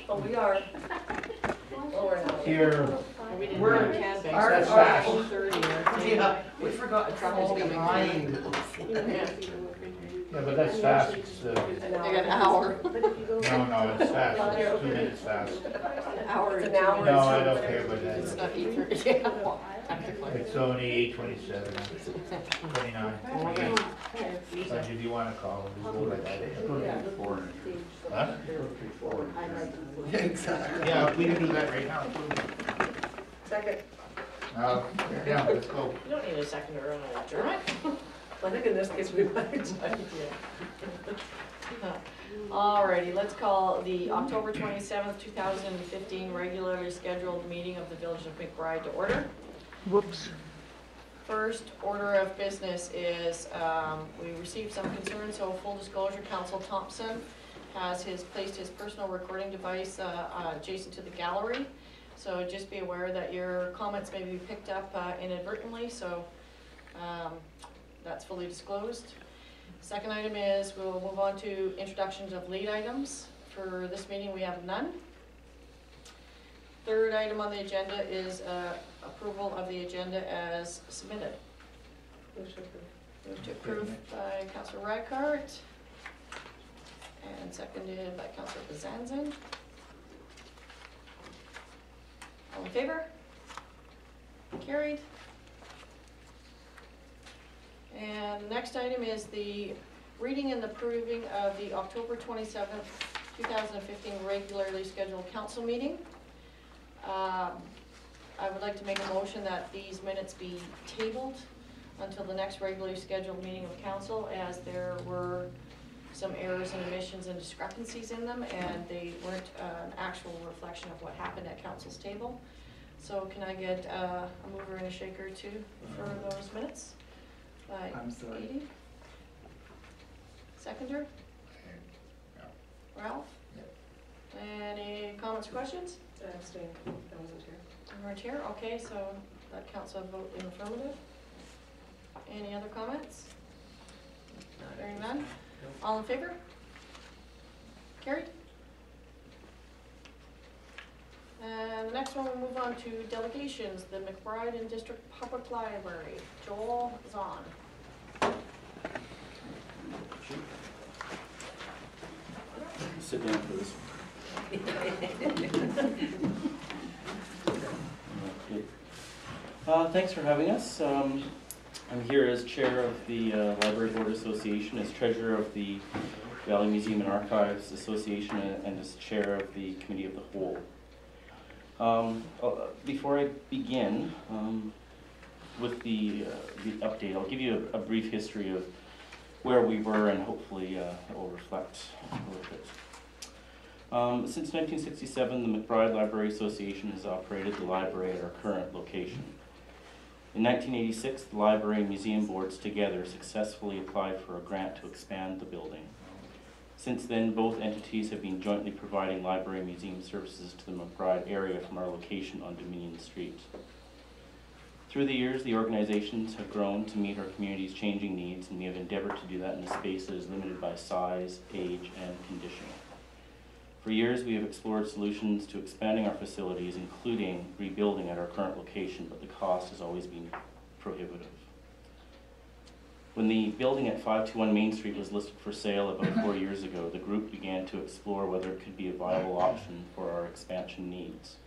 Oh, we are. Oh, we're not. Here, We're in Canbank. That's fast. 8:30. Yeah. We forgot to fall trouble behind. Yeah. Yeah, but that's fast. It's, They got an hour. no, it's fast. It's 2 minutes fast. An hour. It's an No, hour. I don't care about It's that. not 8:30. Yeah, well, technically. It's only 8:27, 29. But if you want to call, we'll go like that. Huh? Yeah, exactly. Yeah, we can do that right now. Second. Yeah, let's go. You don't need a second to run an adjournment. I think in this case we might. Alrighty, let's call the October 27th, 2015 regularly scheduled meeting of the Village of McBride to order. Whoops. First order of business is we received some concerns, so full disclosure, Council Thompson has placed his personal recording device adjacent to the gallery. So just be aware that your comments may be picked up inadvertently, so that's fully disclosed. Second item is we'll move on to introductions of lead items. For this meeting we have none. Third item on the agenda is approval of the agenda as submitted. Move to approve by Councillor Reichardt and seconded by Councillor Bezanson. All in favor? Carried. And the next item is the reading and approving of the October 27th, 2015 regularly scheduled council meeting. I would like to make a motion that these minutes be tabled until the next regularly scheduled meeting of council, as there were some errors and omissions and discrepancies in them, and they weren't an actual reflection of what happened at council's table. So can I get a mover and a shaker for those minutes? I'm sorry. Edie? Seconder? Ralph? Any comments or questions? I abstained. I wasn't here. You weren't here? Okay, so that counts a vote in affirmative. Any other comments? Hearing none? All in favor? Carried. And the next one, we'll move on to delegations. The McBride and District Public Library. Joel Zahn. Sit down for this. Thanks for having us. I'm here as chair of the Library Board Association, as treasurer of the Valley Museum and Archives Association, and as chair of the Committee of the Whole. Before I begin with the update, I'll give you a brief history of where we were, and hopefully it will reflect a little bit. Since 1967, the McBride Library Association has operated the library at our current location. In 1986, the Library and Museum Boards together successfully applied for a grant to expand the building. Since then, both entities have been jointly providing library and museum services to the McBride area from our location on Dominion Street. Through the years, the organizations have grown to meet our community's changing needs, and we have endeavored to do that in a space that is limited by size, age, and condition. For years, we have explored solutions to expanding our facilities, including rebuilding at our current location, but the cost has always been prohibitive. When the building at 521 Main Street was listed for sale about 4 years ago, the group began to explore whether it could be a viable option for our expansion needs.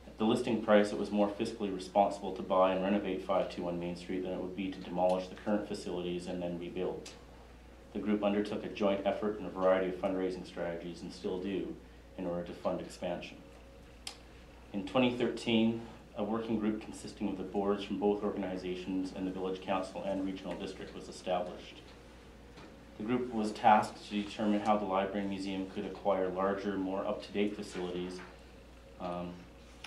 At the listing price, it was more fiscally responsible to buy and renovate 521 Main Street than it would be to demolish the current facilities and then rebuild. The group undertook a joint effort in a variety of fundraising strategies, and still do, in order to fund expansion. In 2013, a working group consisting of the boards from both organizations and the Village Council and Regional District was established. The group was tasked to determine how the library and museum could acquire larger, more up-to-date facilities,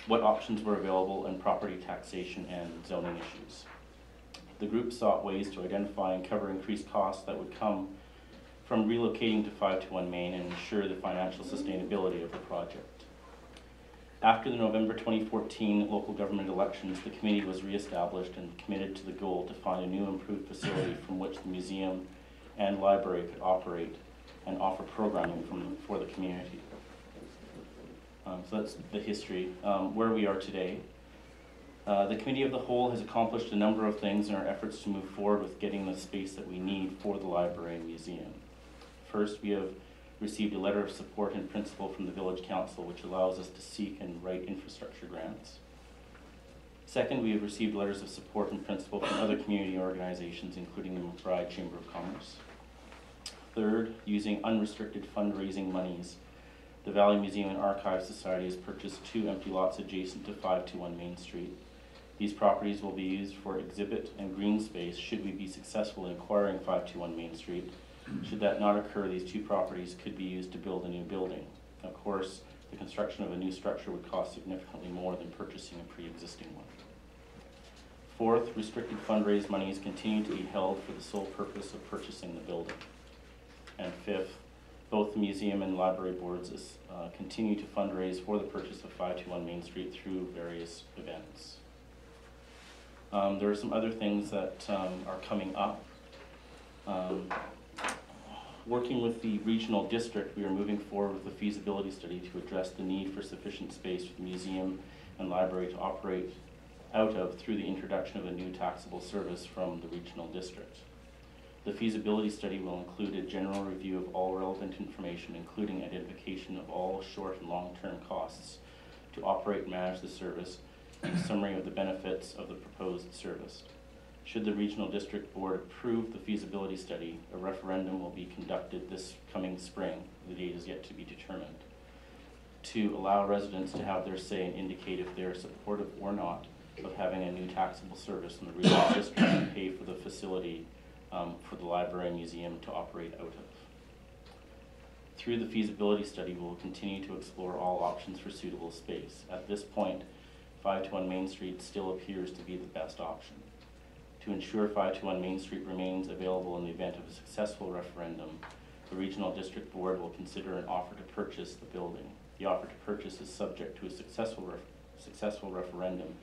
what options were available, and property taxation and zoning issues. The group sought ways to identify and cover increased costs that would come from relocating to 521 Main and ensure the financial sustainability of the project. After the November 2014 local government elections, the committee was reestablished and committed to the goal to find a new improved facility from which the museum and library could operate and offer programming for the community. So that's the history. Where we are today. The Committee of the Whole has accomplished a number of things in our efforts to move forward with getting the space that we need for the library and museum. First, we have received a letter of support in principle from the Village Council, which allows us to seek and write infrastructure grants. Second, we have received letters of support in principle from other community organizations, including the McBride Chamber of Commerce. Third, using unrestricted fundraising monies, the Valley Museum and Archives Society has purchased 2 empty lots adjacent to 521 Main Street. These properties will be used for exhibit and green space should we be successful in acquiring 521 Main Street. Should that not occur, these 2 properties could be used to build a new building. Of course, the construction of a new structure would cost significantly more than purchasing a pre-existing one. Fourth, restricted fundraise monies continue to be held for the sole purpose of purchasing the building. And fifth, both the museum and library boards continue to fundraise for the purchase of 521 Main Street through various events. There are some other things that are coming up. Working with the regional district, we are moving forward with a feasibility study to address the need for sufficient space for the museum and library to operate out of through the introduction of a new taxable service from the regional district. The feasibility study will include a general review of all relevant information, including identification of all short and long-term costs to operate and manage the service, and a summary of the benefits of the proposed service. Should the Regional District Board approve the feasibility study, a referendum will be conducted this coming spring, the date is yet to be determined, to allow residents to have their say and indicate if they are supportive or not of having a new taxable service in the Regional District and pay for the facility for the library and museum to operate out of. Through the feasibility study, we will continue to explore all options for suitable space. At this point, 521 Main Street still appears to be the best option. To ensure 521 Main Street remains available in the event of a successful referendum, the Regional District Board will consider an offer to purchase the building. The offer to purchase is subject to a successful referendum,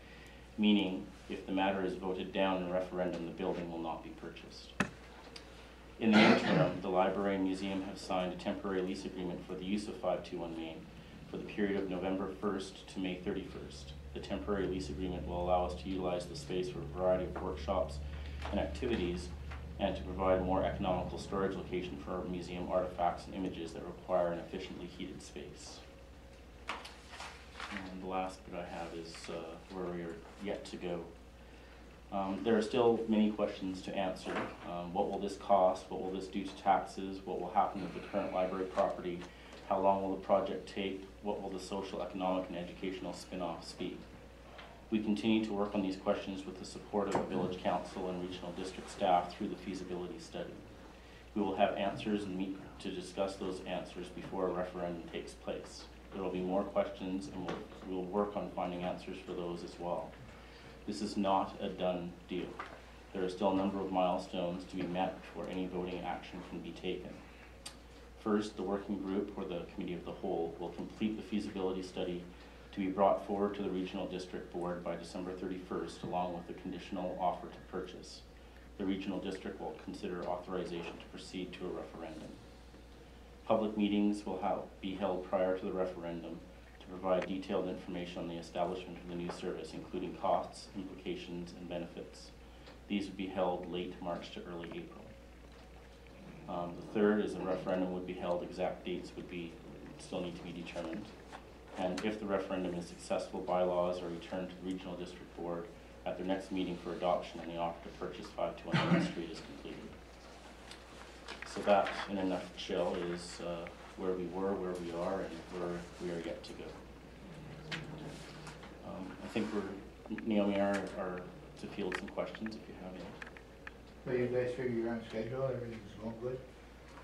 meaning if the matter is voted down in a referendum, the building will not be purchased. In the interim, the library and museum have signed a temporary lease agreement for the use of 521 Main for the period of November 1st to May 31st. The temporary lease agreement will allow us to utilize the space for a variety of workshops and activities, and to provide a more economical storage location for our museum artifacts and images that require an efficiently heated space. And the last bit I have is where we are yet to go. There are still many questions to answer. What will this cost? What will this do to taxes? What will happen with the current library property? How long will the project take? What will the social, economic, and educational spin-offs be? We continue to work on these questions with the support of the Village Council and Regional District staff through the feasibility study. We will have answers and meet to discuss those answers before a referendum takes place. There will be more questions, and we'll work on finding answers for those as well. This is not a done deal. There are still a number of milestones to be met before any voting action can be taken. First, the working group, or the Committee of the Whole, will complete the feasibility study to be brought forward to the Regional District Board by December 31st, along with a conditional offer to purchase. The Regional District will consider authorization to proceed to a referendum. Public meetings will be held prior to the referendum to provide detailed information on the establishment of the new service, including costs, implications, and benefits. These would be held late March to early April. The third is a referendum would be held. Exact dates would still need to be determined. And if the referendum is successful, bylaws are returned to the Regional District Board at their next meeting for adoption, and the offer to purchase 521 Main Street is completed. So that, in a nutshell, is where we were, where we are, and where we are yet to go. I think Naomi are to field some questions if you have any. So you guys figure you're on schedule, everything's going good?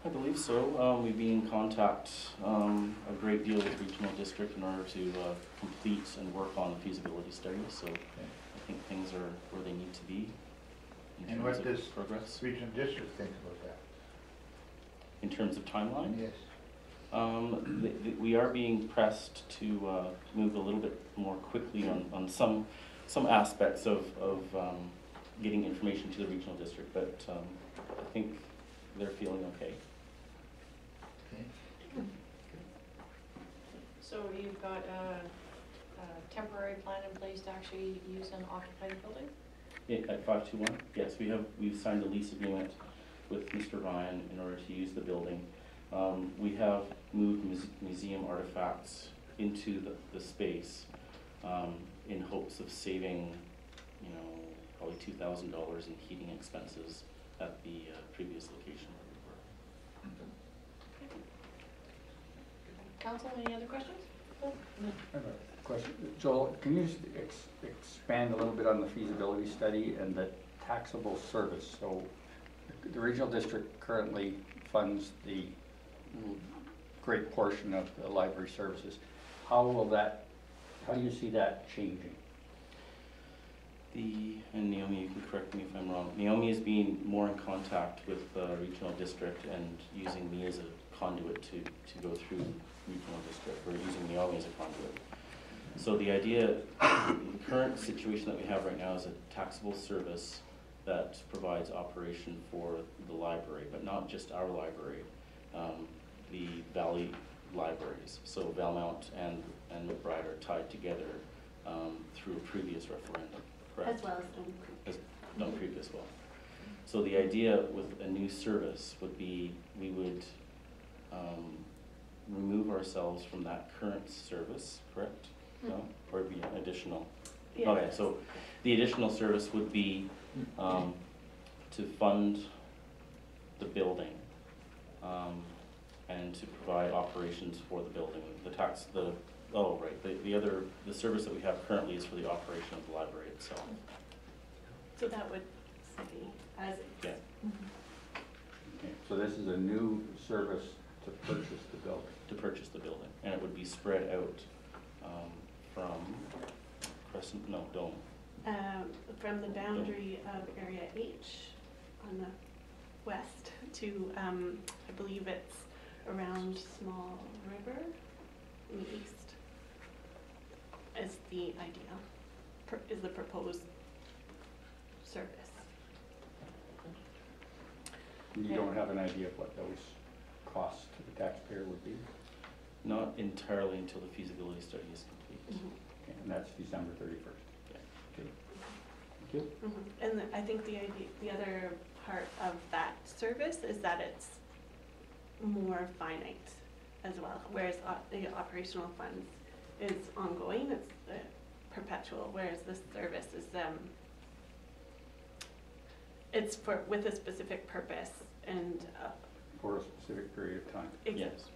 I believe so. We've been in contact a great deal with Regional District in order to complete and work on the feasibility study. So I think things are where they need to be in terms of progress. Regional District think about that? In terms of timeline? Yes. We are being pressed to move a little bit more quickly on some aspects of getting information to the Regional District, but I think they're feeling okay. So you've got a temporary plan in place to actually use and occupy the building? At 521, yes, we've signed a lease agreement with Mr. Ryan in order to use the building. We have moved museum artifacts into the space in hopes of saving, probably $2,000 in heating expenses at the previous location where we were. Council, any other questions? I have a question. Joel, can you just expand a little bit on the feasibility study and the taxable service? So the regional district currently funds the great portion of the library services. How do you see that changing? And Naomi, you can correct me if I'm wrong, Naomi is being more in contact with the regional district and using me as a conduit to go through regional district, or using Naomi as a conduit. So the idea, the current situation that we have right now is a taxable service that provides operation for the library, but not just our library, the Valley libraries. So Valmont and McBride are tied together through a previous referendum, correct? As well as Stone Creek. As Stone Creek as well. So the idea with a new service would be we would remove ourselves from that current service, correct? No? Or it'd be an additional? Yeah. Okay, so the additional service would be to fund the building and to provide operations for the building. The service that we have currently is for the operation of the library itself. So that would stay as is. Yeah. Okay, so this is a new service to purchase the building. To purchase the building, and it would be spread out from Dome. From the boundary of Area H on the west to, I believe it's around Small River in the east is the idea, is the proposed service. You don't have an idea of what those costs to the taxpayer would be? Not entirely until the feasibility study is complete. Okay, and that's December 31st. Yeah. Okay. Thank you. And I think the other part of that service is that it's more finite as well, whereas the operational funds is ongoing, it's perpetual, whereas this service is it's with a specific purpose and For a specific period of time. Yes.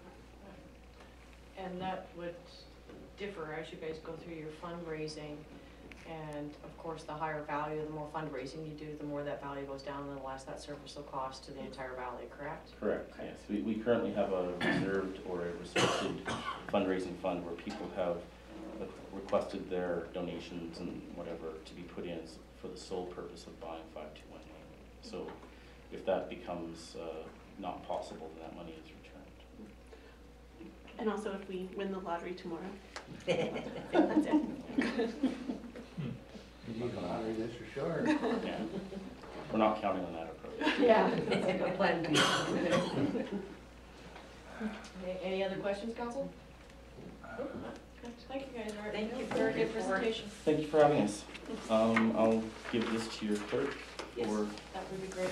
And that would differ as you guys go through your fundraising. And of course, the higher value, the more fundraising you do, the more that value goes down, and the less that service will cost to the entire valley, correct? Correct, yes. We currently have a reserved or a restricted fundraising fund where people have requested their donations and whatever to be put in for the sole purpose of buying 5218. So if that becomes not possible, then that money is returned. and also if we win the lottery tomorrow. That's it. You need a lottery, that's for sure. Yeah. We're not counting on that approach. Yeah. It's like a plan B. Any other questions, council? Thank you guys, Art. Thank you for Very your good report. presentation. Thank you for having us. I'll give this to your clerk Yes, for that would be great.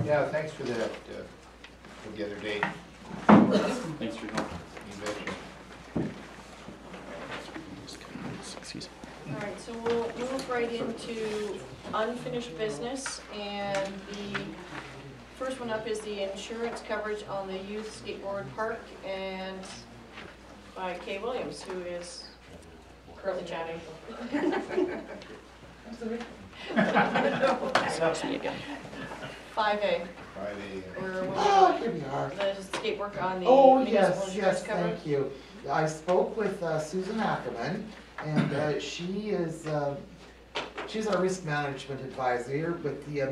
Yeah, thanks for that, for the other day. thanks for your help. You betcha. Excuse me. All right, so we'll move right into unfinished business, and the first one up is the insurance coverage on the youth skateboard park, and by Kay Williams, who is currently chatting. Excuse me again. 5A, Friday. or Oh, here we are. the skateboard on the Oh, municipal yes, insurance yes, coverage. thank you. I spoke with Susan Ackerman, and she is, she's our risk management advisor with the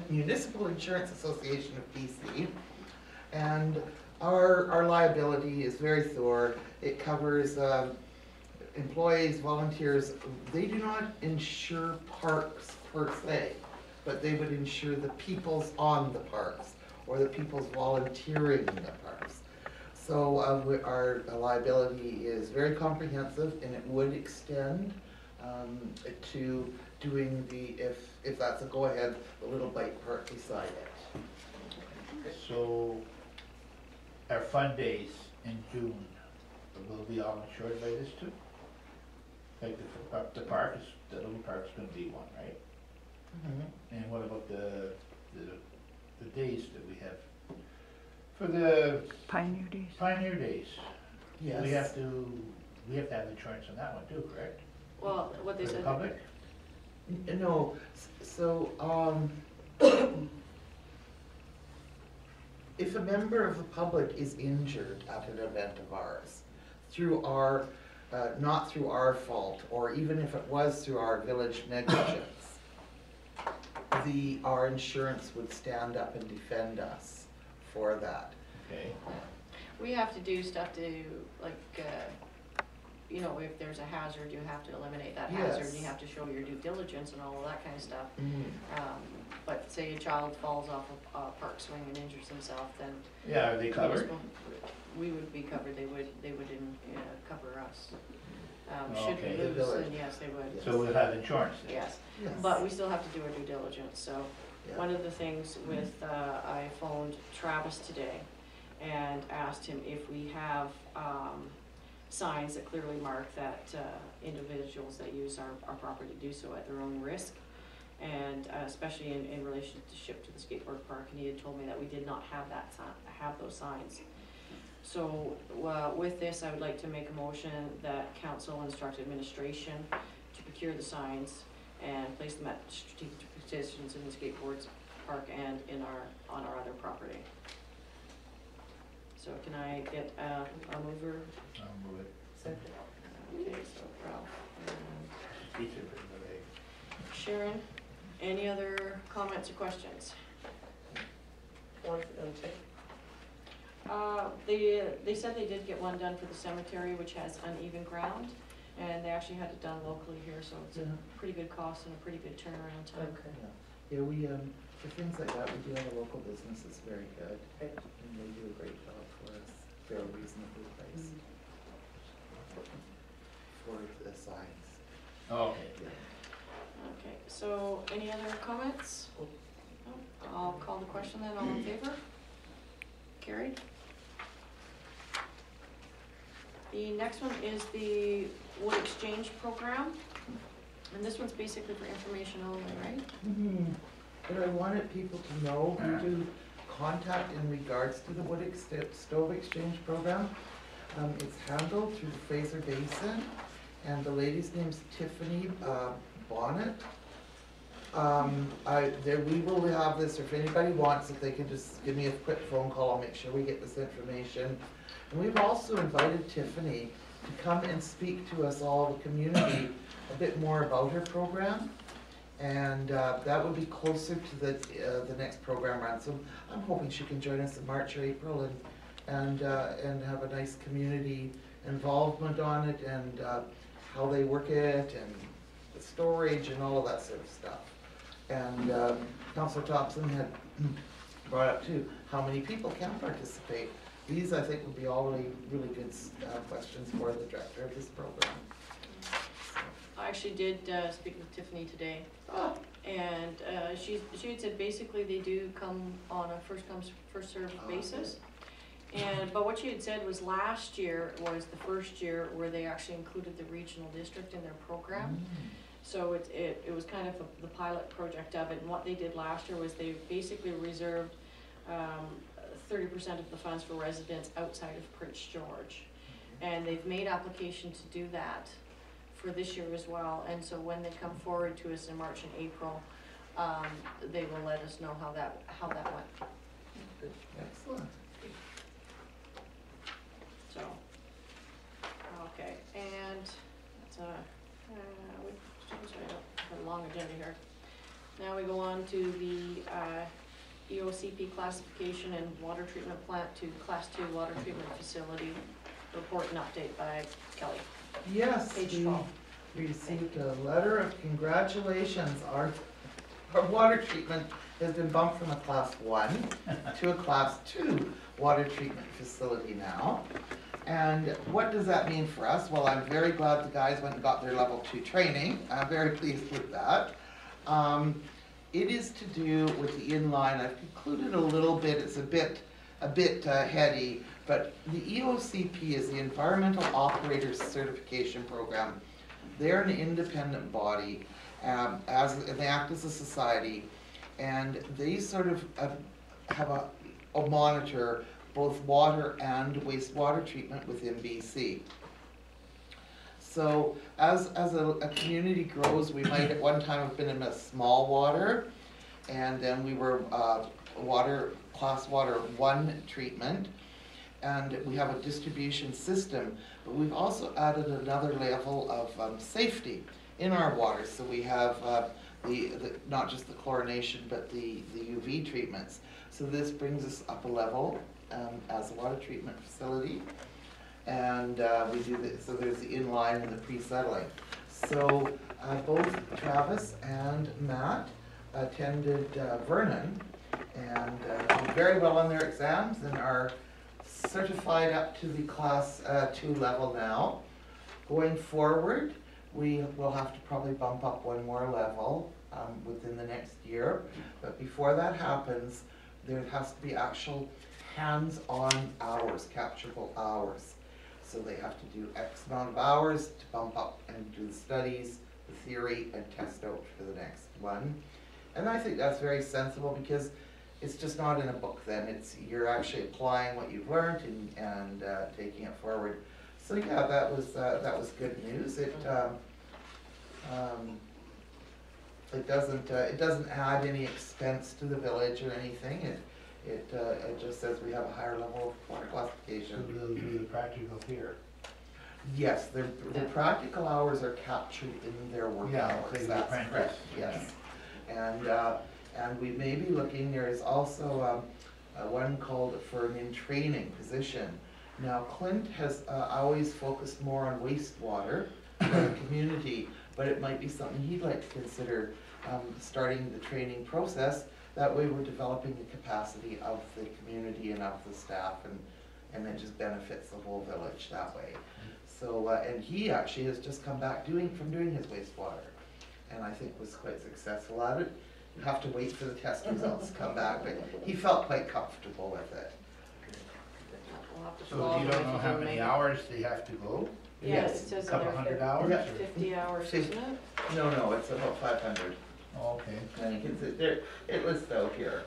Municipal Insurance Association of BC. And our liability is very thorough. It covers employees, volunteers. They do not insure parks per se, but they would insure the peoples on the parks or the peoples volunteering in the parks. So our liability is very comprehensive, and it would extend to doing if that's a go-ahead, the little bike park beside it. So, our fun days in June, will be all insured by this too? Like the park is, the little park's gonna be one, right? And what about the days that we have? For the Pioneer Days. Pioneer Days, Yes. we have to have insurance on that one too, correct? Well, what they For the said. public? No, so, if a member of the public is injured at an event of ours, through our, not through our fault, or even if it was through our village negligence, our insurance would stand up and defend us for that. Okay. We have to do stuff to, like, you know, if there's a hazard, you have to eliminate that hazard, and you Yes. have to show your due diligence and all of that kind of stuff. Mhm. But say a child falls off a park swing and injures himself, then Yeah, are they covered? we would be covered, they would cover us. Should Okay. we The lose, village. then yes, they would. So we'll have insurance then? Yes, Yes. but we still have to do our due diligence, so. Yeah. One of the things with, I phoned Travis today and asked him if we have, signs that clearly mark that, individuals that use our property do so at their own risk. And, especially in relationship to the skateboard park, and he had told me that we did not have have those signs. So, with this, I would like to make a motion that council instruct administration to procure the signs and place them at strategic positions in the skateboards park and on our other property. So can I get a mover? I'll move it. Okay, so Ralph and Each of it, but Sharon, any other comments or questions? They said they did get one done for the cemetery, which has uneven ground, and they actually had it done locally here, so it's a Yeah. pretty good cost and a pretty good turnaround time. Yeah, we, for things like that, we do have a local business that's very good, and they do a great job for us, very reasonably priced for the signs. Okay. Okay, so any other comments? No? I'll call the question then, all in favor? Carried. The next one is the wood exchange program, and this one's basically for information only, right? But I wanted people to know who to contact in regards to the wood stove exchange program. It's handled through the Fraser Basin, and the lady's name's Tiffany Bonnet. We will have this, or if anybody wants it, they can just give me a quick phone call, I'll make sure we get this information. And we've also invited Tiffany to come and speak to us all, the community, a bit more about her program. And that would be closer to the next program run. So I'm hoping she can join us in March or April and have a nice community involvement on it, and how they work it, and the storage and all of that sort of stuff. And Councillor Thompson had brought up too, how many people can participate. These, I think, would be all really good questions for the director of this program. I actually did speak with Tiffany today, and she had said basically they do come on a first come, first served basis. But what she had said was last year was the first year where they actually included the regional district in their program. So it was kind of the pilot project of it, and what they did last year was they basically reserved 30% of the funds for residents outside of Prince George. And they've made application to do that for this year as well, and so when they come forward to us in March and April, they will let us know how that went. Excellent. So, okay, and that's a long agenda here. Now we go on to the EOCP classification and water treatment plant to Class 2 water treatment facility. Report and update by Kelly. Yes, Page we 12. received a letter of congratulations. Our water treatment has been bumped from a Class 1 to a Class 2. water treatment facility now. And what does that mean for us? Well, I'm very glad the guys went and got their level 2 training. I'm very pleased with that. It is to do with the inline. I've concluded a little bit. It's a bit heady, but the EOCP is the Environmental Operators Certification Program. They're an independent body, they act as a society, and they sort of have a monitor both water and wastewater treatment within BC. So as a community grows, we might at one time have been in a small water, and then we were class water 1 treatment, and we have a distribution system, but we've also added another level of safety in our water. So we have not just the chlorination, but the UV treatments. So this brings us up a level as a water treatment facility. And we do this, so there's the inline and the pre-settling. So both Travis and Matt attended Vernon and did very well on their exams and are certified up to the class 2 level now. Going forward, we will have to probably bump up one more level within the next year. But before that happens, there has to be actual hands-on hours, capturable hours. So they have to do X amount of hours to bump up and do the studies, the theory, and test out for the next one. And I think that's very sensible because it's just not in a book then. You're actually applying what you've learned and taking it forward. So yeah, that was good news. It doesn't add any expense to the village or anything. It just says we have a higher level of water classification. So they'll do the practical here. Yes, the practical hours are captured in their work hours. That's correct. Yes, and we may be looking. There is also one called for an in-training position. Now, Clint has always focused more on wastewater for the community, but it might be something he'd like to consider starting the training process. That way we're developing the capacity of the community and of the staff, and it just benefits the whole village that way. So, and he actually has just come back from doing his wastewater, and I think was quite successful at it. You have to wait for the test results to come back, but he felt quite comfortable with it. We'll have to So follow you if don't know how can many make it. hours they have to go? Yes, it says in Couple there hundred hours? Yeah. 50 hours, isn't it? No, it's about 500. Oh, okay. And you can sit there, it lists out here.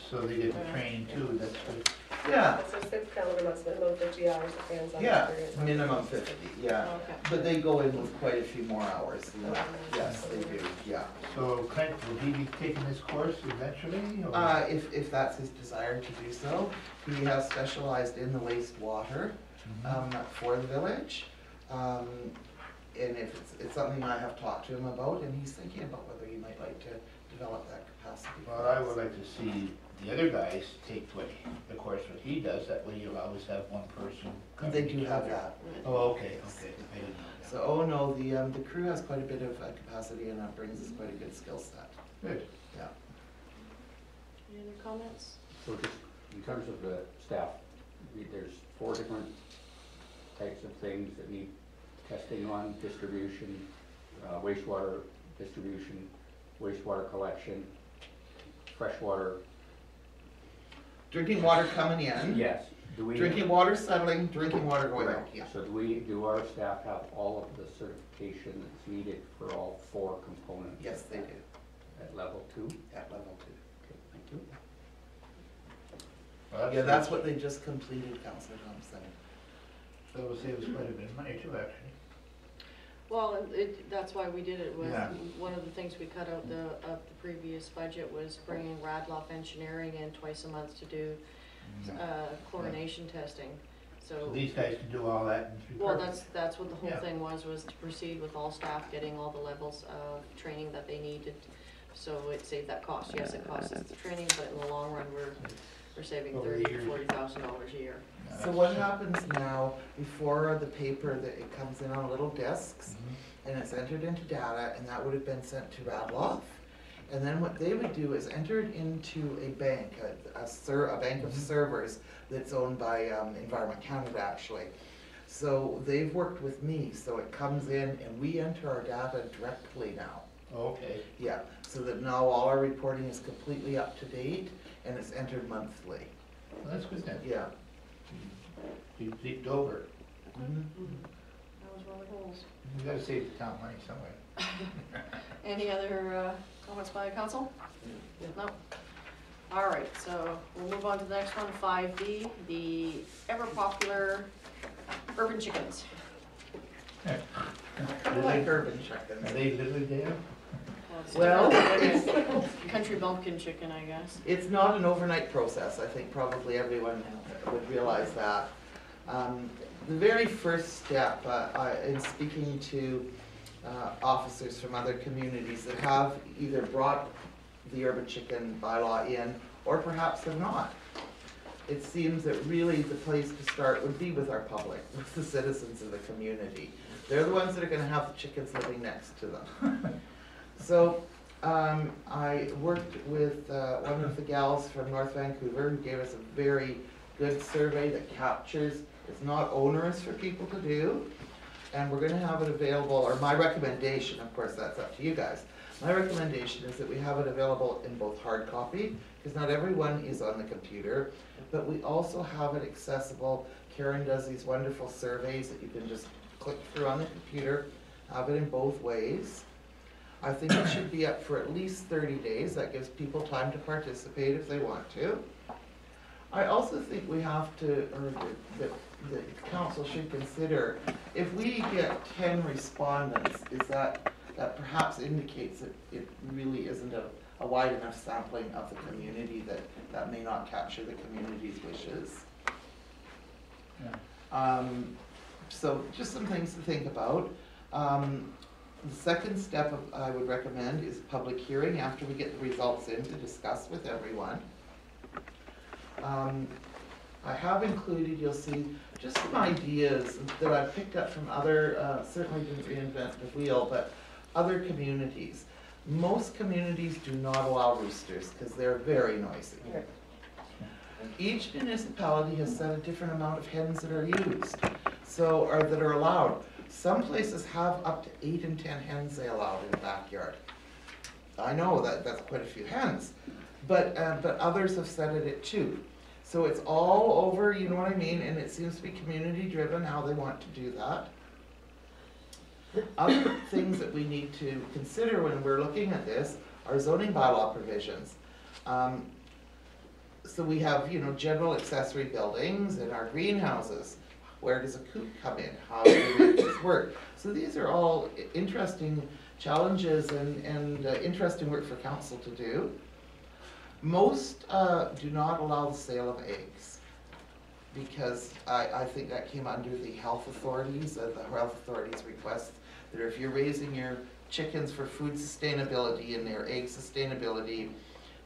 So they get the training too, that's good. Yeah, It says 50 calendar months, minimum 50 hours of hands-on yeah, experience. minimum 50, yeah. Oh, okay. But they go in with quite a few more hours. Yes, they do, yeah. So Clint, will he be taking this course eventually? Or? If that's his desire to do so. He has specialized in the wastewater for the village. And if it's something I have talked to him about, and he's thinking about whether he might like to develop that capacity. Well, I would like to see the other guys take the course what he does, that way you'll always have one person. They covering do each have other. that. Oh, okay, I didn't know that. So, oh no, the crew has quite a bit of capacity, and that brings us quite a good skill set. Good. Yeah. Any other comments? So just in terms of the staff, there's 4 different types of things that need testing on: distribution, wastewater distribution, wastewater collection, freshwater. Drinking water coming in. Yes. Do we? Drinking water settling, drinking water going out, Correct. yeah. So do our staff have all of the certification that's needed for all 4 components? Yes, they do, At level 2? at level 2. Okay, thank you. Well, Yeah, that's what they just completed, Councillor Thompson. That will save us quite a bit of money too, actually. Well, that's why we did it, was Yeah. one of the things we cut out of the previous budget was bringing Radloff Engineering in twice a month to do chlorination testing. So So, these guys can do all that and be well, perfect. that's what the whole Yeah. thing was to proceed with all staff getting all the levels of training that they needed. So it saved that cost. Yes, it costs us the training, but in the long run, we're saving Over the $30,000 to years. $40,000 a year. Yeah, So that's what good. happens now, before the paper, that it comes in on little discs, Mhm. and it's entered into data, and that would have been sent to Radloff. And then what they would do is enter it into a bank, a bank of servers that's owned by Environment Canada, actually. So they've worked with me, so it comes in and we enter our data directly now. Okay. Yeah, so that now all our reporting is completely up to date and it's entered monthly. Well, that's good then. Yeah. You leaped over. Mhm. That was one of the goals. We gotta save the town money somewhere. Any other comments by council? No? All right, so we'll move on to the next one, 5D, the ever popular urban chickens. I like urban chickens. Are they literally there? It's Well, different than country bumpkin chicken, I guess. It's not an overnight process. I think probably everyone would realize that. The very first step in speaking to officers from other communities that have either brought the urban chicken bylaw in or perhaps have not, it seems that really the place to start would be with our public, with the citizens of the community. They're the ones that are going to have the chickens living next to them. So I worked with one of the gals from North Vancouver who gave us a very good survey that captures, it's not onerous for people to do, and we're going to have it available, or my recommendation, of course that's up to you guys, my recommendation is that we have it available in both hard copy, because not everyone is on the computer, but we also have it accessible. Karen does these wonderful surveys that you can just click through on the computer, have it in both ways. I think it should be up for at least 30 days. That gives people time to participate if they want to. I also think we have to, or the council should consider, if we get 10 respondents, is that perhaps indicates that it really isn't a wide enough sampling of the community, that may not capture the community's wishes. Yeah. So just some things to think about. The second step I would recommend is public hearing after we get the results in to discuss with everyone. I have included, you'll see, just some ideas that I've picked up from other, certainly didn't reinvent the wheel, but other communities. Most communities do not allow roosters because they're very noisy. Each municipality has set a different amount of hens that are used, or that are allowed. Some places have up to 8 and 10 hens they allow in the backyard. I know that's quite a few hens, but others have set it at 2. So it's all over, you know what I mean, and it seems to be community driven how they want to do that. Other things that we need to consider when we're looking at this are zoning bylaw provisions. So we have, general accessory buildings and our greenhouses. Where does a coop come in? How do we make this work? So these are all interesting challenges and interesting work for council to do. Most do not allow the sale of eggs because I think that came under the health authorities. The health authorities request that if you're raising your chickens for food sustainability and their egg sustainability,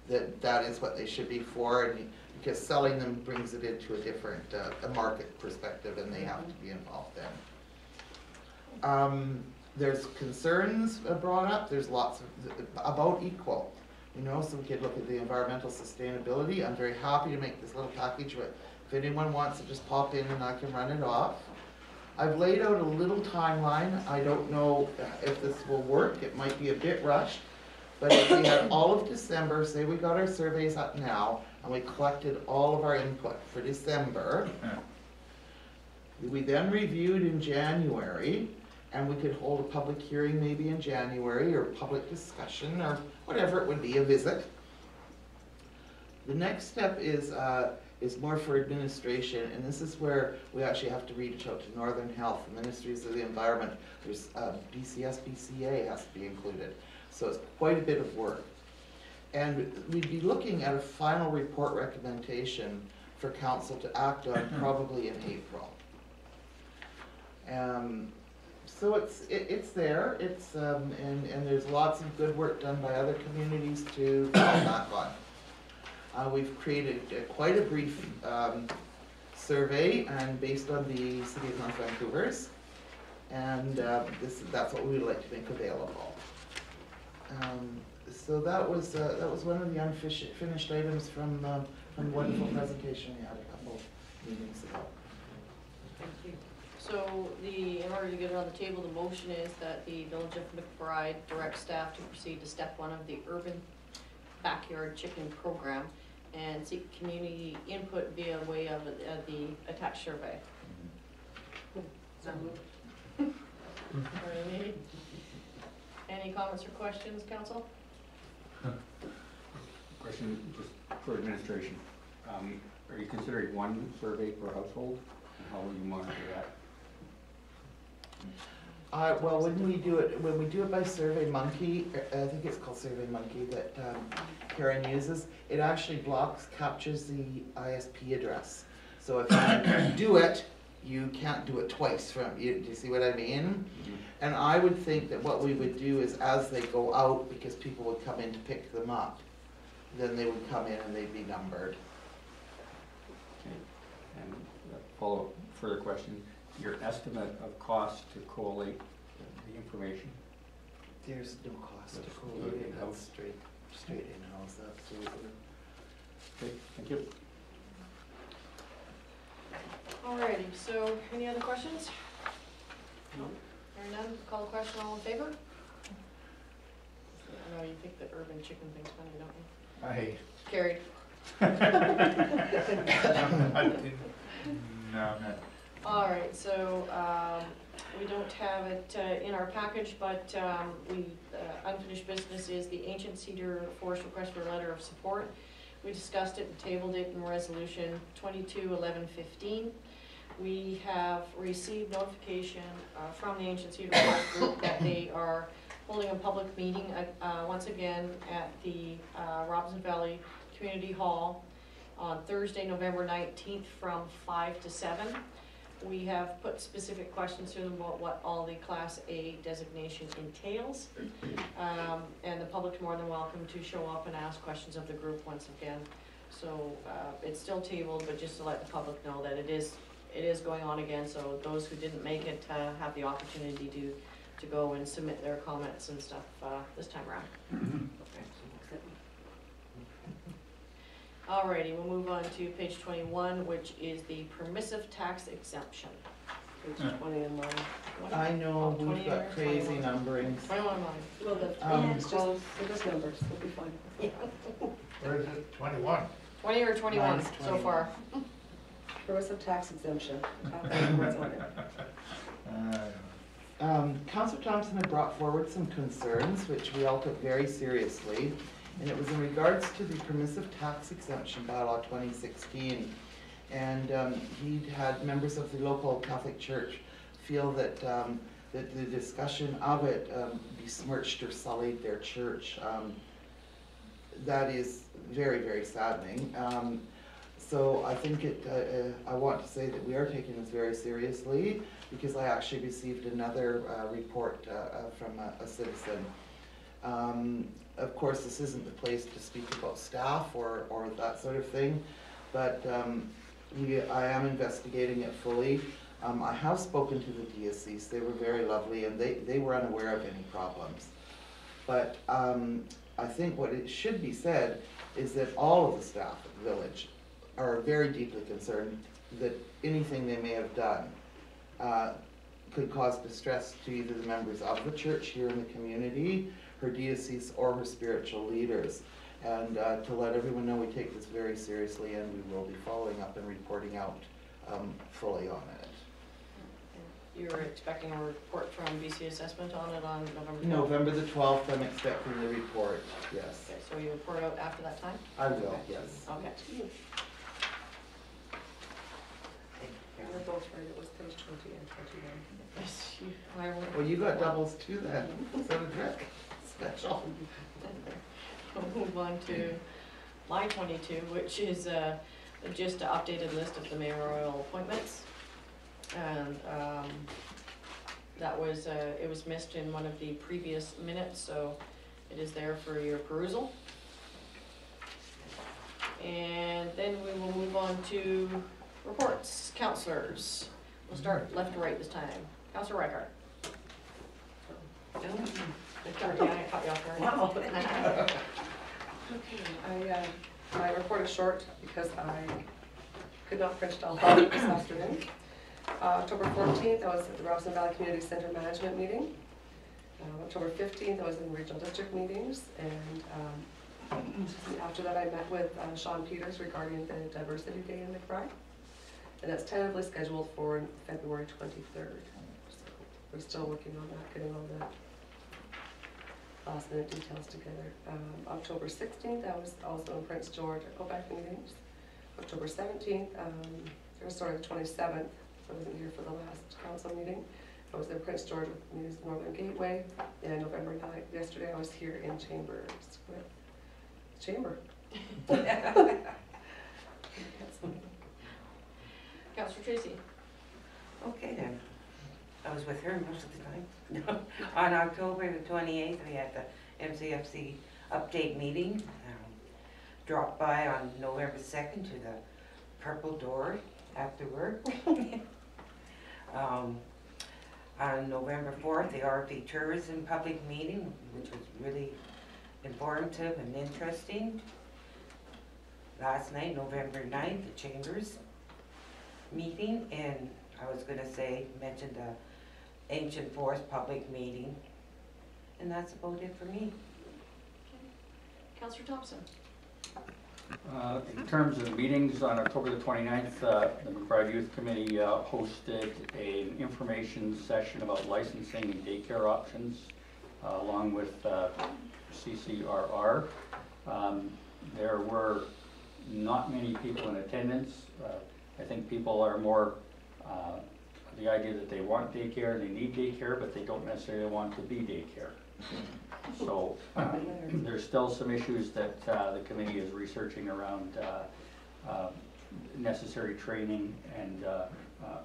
that is what they should be for, and because selling them brings it into a different a market perspective, and they have to be involved in. There's concerns brought up. There's lots of about equal. So we could look at the environmental sustainability. I'm very happy to make this little package, but if anyone wants to just pop in and I can run it off. I've laid out a little timeline. I don't know if this will work. It might be a bit rushed, but if we had all of December, say we got our surveys up now, and we collected all of our input for December, we then reviewed in January, and we could hold a public hearing maybe in January, or public discussion, or whatever it would be, a visit. The next step is more for administration, and this is where we actually have to reach out to Northern Health, the Ministries of the Environment. There's BCS, BCA has to be included. So it's quite a bit of work. And we'd be looking at a final report recommendation for council to act on probably in April. So it's there, and there's lots of good work done by other communities to fall back on. We've created quite a brief survey, and based on the City of North Vancouver's, and that's what we would like to make available. So that was one of the unfinished items from the wonderful presentation we had a couple meetings ago. Thank you. So in order to get it on the table, the motion is that the Village of McBride direct staff to proceed to step 1 of the urban backyard chicken program and seek community input via way of the attached survey. So moved. Alrighty. Any comments or questions, council? Question just for administration. Are you considering 1 survey per household? And how will you monitor that? Well, when we do it by Survey Monkey, I think it's called Survey Monkey that Karen uses, it actually captures the ISP address. So if you do it, you can't do it twice do you see what I mean? And I would think that what we would do is as they go out, because people would come in to pick them up, then they would come in and they'd be numbered. Okay. And further question, your estimate of cost to collate the information? There's no cost to That's collate it, in-house. that's straight in-house, absolutely. Okay, thank you. Alrighty, so any other questions? No. Hearing none, call the question, all in favor? I know you think the urban chicken thing's funny, don't you? Carried. No, I'm not. Alright, so, we don't have it in our package, but unfinished business is the Ancient Cedar Forest request for a letter of support. We discussed it and tabled it in resolution 22-11-15. We have received notification from the Ancient Cedar Forest group that they are holding a public meeting once again at the Robinson Valley Community Hall on Thursday, November 19th from 5 to 7. We have put specific questions to them about what all the Class A designation entails. And the public's more than welcome to show up and ask questions of the group once again. So it's still tabled, but just to let the public know that it is going on again, so those who didn't make it have the opportunity to go and submit their comments and stuff this time around. Alrighty, we'll move on to page 21, which is the permissive tax exemption. Page 20 and 9. I know, 20 we've got or crazy 21? numberings. 21 line. Well, the, It's just, they're just numbers, we'll be fine. Where is it? 21? 20 or 21 Mine's so 21. far. Permissive tax exemption. What's on it? Councillor Thompson had brought forward some concerns, which we all took very seriously, and it was in regards to the permissive tax exemption bylaw 2016. And he'd had members of the local Catholic Church feel that that the discussion of it besmirched or sullied their church. That is very, very saddening. So I think I want to say that we are taking this very seriously, because I actually received another report from a citizen. Of course, this isn't the place to speak about staff or that sort of thing, but I am investigating it fully. I have spoken to the diocese. They were very lovely, and they were unaware of any problems. But I think what it should be said is that all of the staff at the village are very deeply concerned that anything they may have done could cause distress to either the members of the church here in the community, her diocese, or her spiritual leaders. And to let everyone know we take this very seriously, and we will be following up and reporting out fully on it. You're expecting a report from BC Assessment on it on November 12th? November the 12th, I'm expecting the report, yes. Okay, so you report out after that time? I will, yes. Okay. We're both right, it was page 20 and 21. Yes, I will- Well, you got doubles too then, so did Rick. Special. We'll move on to line 22, which is just an updated list of the mayoral appointments. And that was, it was missed in one of the previous minutes, so it is there for your perusal. And then we will move on to reports. Councillors. We'll start left to right this time. Councillor Reichert. Sorry, I caught you off guard. Wow. Okay, my report is short because I could not finish it all out this afternoon. October 14th, I was at the Robson Valley Community Center Management Meeting. October 15th, I was in regional district meetings, and after that I met with Sean Peters regarding the Diversity Day in McBride. And that's tentatively scheduled for February 23rd. So we're still working on that, getting all the last minute details together. October 16th, I was also in Prince George at OPEC meetings. October 17th, sorry, the 27th, I wasn't here for the last council meeting. I was in Prince George with meetings at Northern Gateway. And November 9th, yesterday, I was here in Chambers with Chamber. Councillor Tracy? Okay then. I was with her most of the time. On October the 28th, we had the MCFC update meeting. Dropped by on November 2nd to the Purple Door after work. On November 4th, the RFP Tourism Public Meeting, which was really informative and interesting. Last night, November 9th, the Chambers meeting, and I was going to mention the Ancient Forest Public Meeting, and that's about it for me. Councillor Thompson? In terms of meetings, on October the 29th, the McBride Youth Committee hosted an information session about licensing and daycare options, along with CCRR. There were not many people in attendance. I think people are more the idea that they want daycare, they need daycare, but they don't necessarily want to be daycare. So there's still some issues that the committee is researching around necessary training and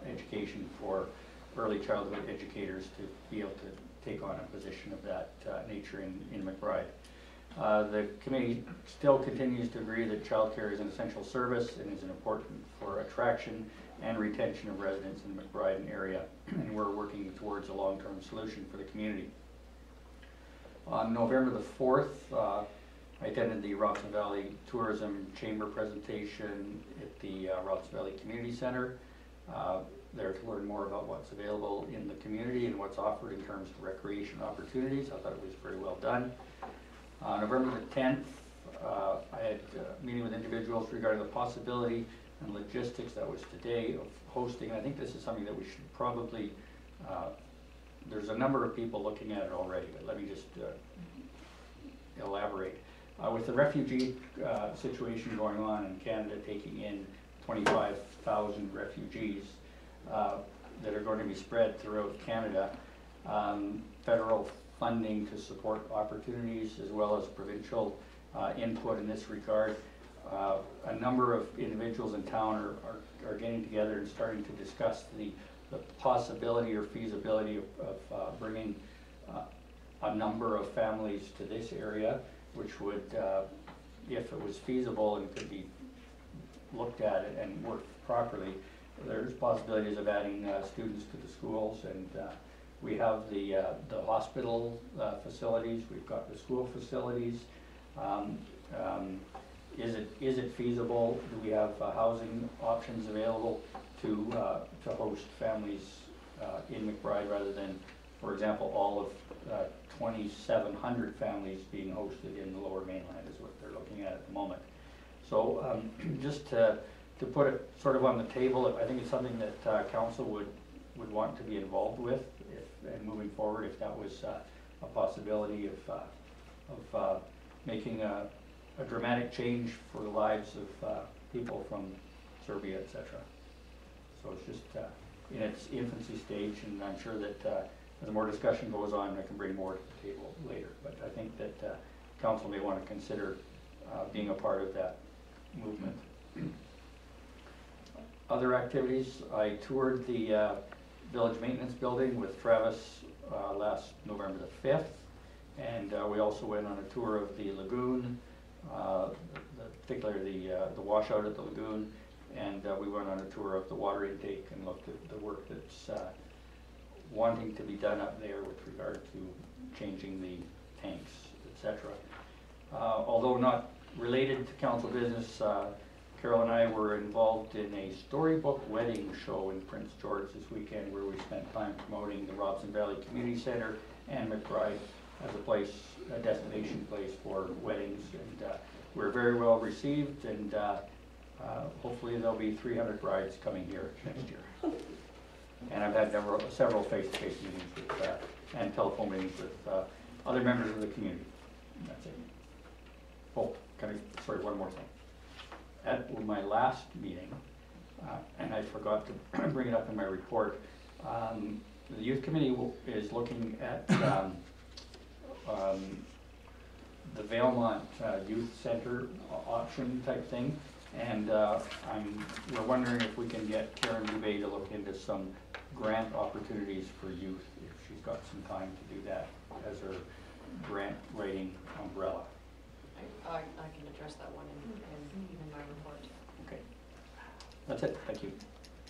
education for early childhood educators to be able to take on a position of that nature in McBride. The committee still continues to agree that childcare is an essential service and is important for attraction and retention of residents in the McBride area, and we're working towards a long-term solution for the community. On November the 4th, I attended the Robson Valley Tourism Chamber presentation at the Robson Valley Community Center. There to learn more about what's available in the community and what's offered in terms of recreation opportunities. I thought it was very well done. November the 10th, I had a meeting with individuals regarding the possibility and logistics, that was today, of hosting. I think this is something that we should probably, there's a number of people looking at it already, but let me just elaborate. With the refugee situation going on in Canada, taking in 25,000 refugees that are going to be spread throughout Canada, federal funding to support opportunities as well as provincial input in this regard. A number of individuals in town are getting together and starting to discuss the possibility or feasibility of bringing a number of families to this area, which would, if it was feasible and could be looked at and worked properly, there's possibilities of adding students to the schools, and we have the hospital facilities, we've got the school facilities. Is it feasible? Do we have housing options available to host families in McBride rather than, for example, all of 2,700 families being hosted in the Lower Mainland is what they're looking at the moment. So just to put it sort of on the table, I think it's something that council would want to be involved with and moving forward, if that was a possibility of making a dramatic change for the lives of people from Serbia, etc. So it's just in its infancy stage, and I'm sure that as more discussion goes on, I can bring more to the table later. But I think that council may want to consider being a part of that movement. Other activities, I toured the Village Maintenance Building with Travis last November the 5th, and we also went on a tour of the lagoon, particularly the washout at the lagoon, and we went on a tour of the water intake and looked at the work that's wanting to be done up there with regard to changing the tanks, etc. Although not related to council business, Carol and I were involved in a storybook wedding show in Prince George this weekend, where we spent time promoting the Robson Valley Community Center and McBride as a destination place for weddings, and we're very well received, and hopefully there'll be 300 brides coming here next year. And I've had several face-to-face meetings with, and telephone meetings with other members of the community. And that's it. Oh, sorry, one more thing. At my last meeting, and I forgot to bring it up in my report, the youth committee is looking at the Valemont Youth Center option type thing, and we're wondering if we can get Karen Dubé to look into some grant opportunities for youth, if she's got some time to do that as her grant writing umbrella. I can address that one in my report. Okay, that's it, thank you.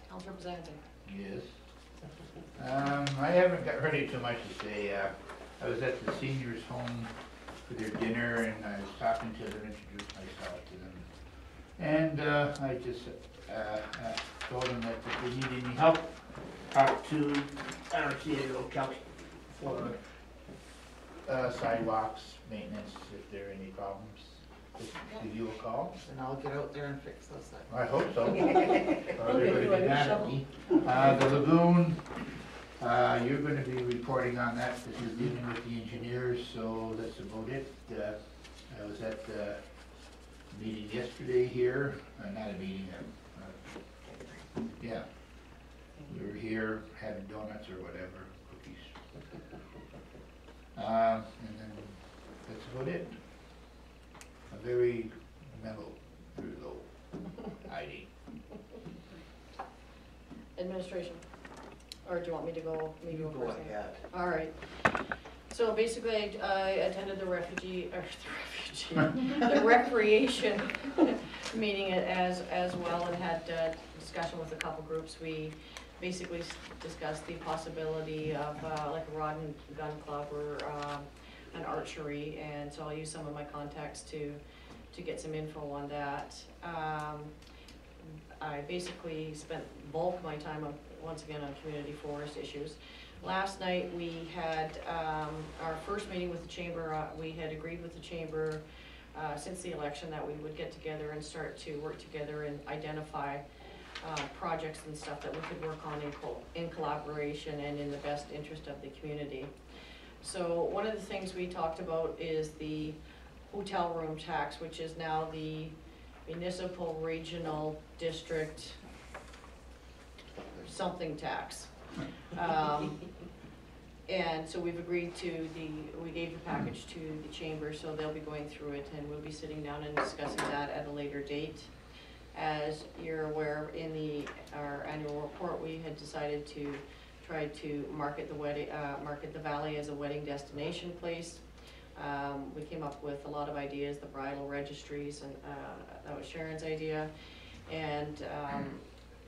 Councilor Bazanti. Yes. I haven't got really too much to say. I was at the seniors' home for their dinner, and I was talking to them, introduced myself to them. And I just told them that if they need any help, talk to RCAO Kelly for sidewalks, maintenance, if there are any problems. Just give you a call. And I'll get out there and fix those things. I hope so. Or they're gonna get mad at me. The lagoon, you're gonna be reporting on that, because you're dealing with the engineers, so that's about it. I was at the meeting yesterday here, not a meeting, yeah. We were here having donuts or whatever, cookies. And then that's about it. A very mellow, very low ID. Administration. Or do you want me to go? You go ahead. All right. So basically, I attended the the recreation meeting as well, and had discussion with a couple groups. We basically discussed the possibility of like a rod and gun club or an archery, and so I'll use some of my contacts to get some info on that. I basically spent bulk of my time once again on community forest issues. Last night we had our first meeting with the chamber. We had agreed with the chamber since the election that we would get together and start to work together and identify projects and stuff that we could work on in collaboration and in the best interest of the community. So one of the things we talked about is the hotel room tax, which is now the municipal regional district something tax. And so we've agreed to we gave the package to the chamber, so they'll be going through it, and we'll be sitting down and discussing that at a later date. As you're aware, in our annual report, we had decided to try to market the valley as a wedding destination place. We came up with a lot of ideas, the bridal registries, and that was Sharon's idea. And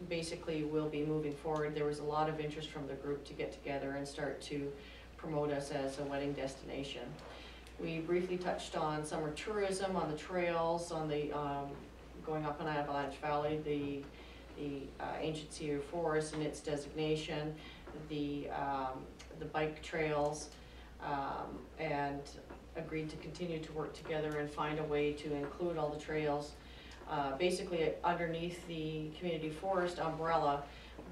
basically we'll be moving forward. There was a lot of interest from the group to get together and start to promote us as a wedding destination. We briefly touched on summer tourism, on the trails, on the going up in Avalanche Valley, the ancient cedar forest and its designation, the bike trails, and agreed to continue to work together and find a way to include all the trails basically underneath the community forest umbrella,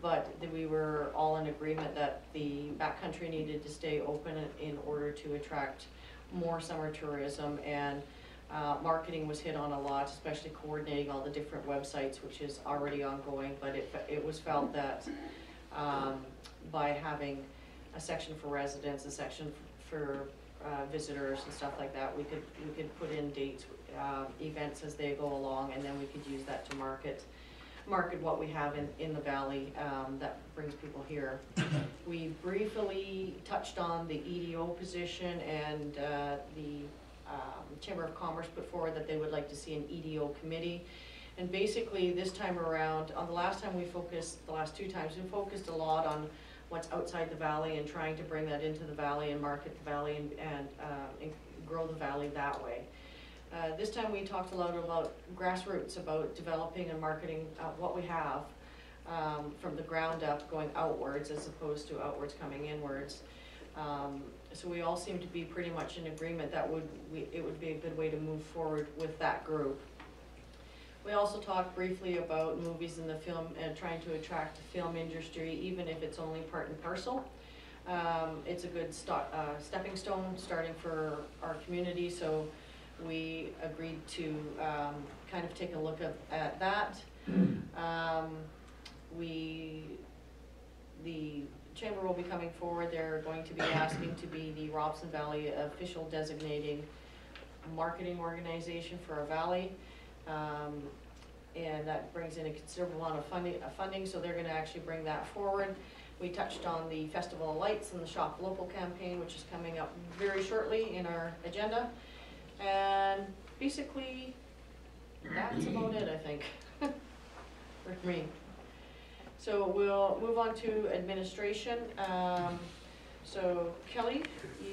but we were all in agreement that the backcountry needed to stay open in order to attract more summer tourism, and marketing was hit on a lot, especially coordinating all the different websites, which is already ongoing, but it was felt that by having a section for residents, a section for visitors and stuff like that, we could put in dates, events as they go along, and then we could use that to market what we have in the valley that brings people here. We briefly touched on the EDO position, and the Chamber of Commerce put forward that they would like to see an EDO committee. And basically this time around, on the last time we focused, the last two times, we focused a lot what's outside the valley and trying to bring that into the valley and market the valley and grow the valley that way. This time we talked a lot about grassroots, about developing and marketing what we have from the ground up, going outwards as opposed to outwards coming inwards. So we all seem to be pretty much in agreement that it would be a good way to move forward with that group. We also talked briefly about movies in the film and trying to attract the film industry, even if it's only part and parcel. It's a good stepping stone starting for our community, so we agreed to kind of take a look at that. The Chamber will be coming forward. They're going to be asking to be the Robson Valley official designating marketing organization for our valley. And that brings in a considerable amount of funding, so they're gonna actually bring that forward. We touched on the Festival of Lights and the Shop Local campaign, which is coming up very shortly in our agenda. And basically, that's about it, I think, for me. So we'll move on to administration. So Kelly,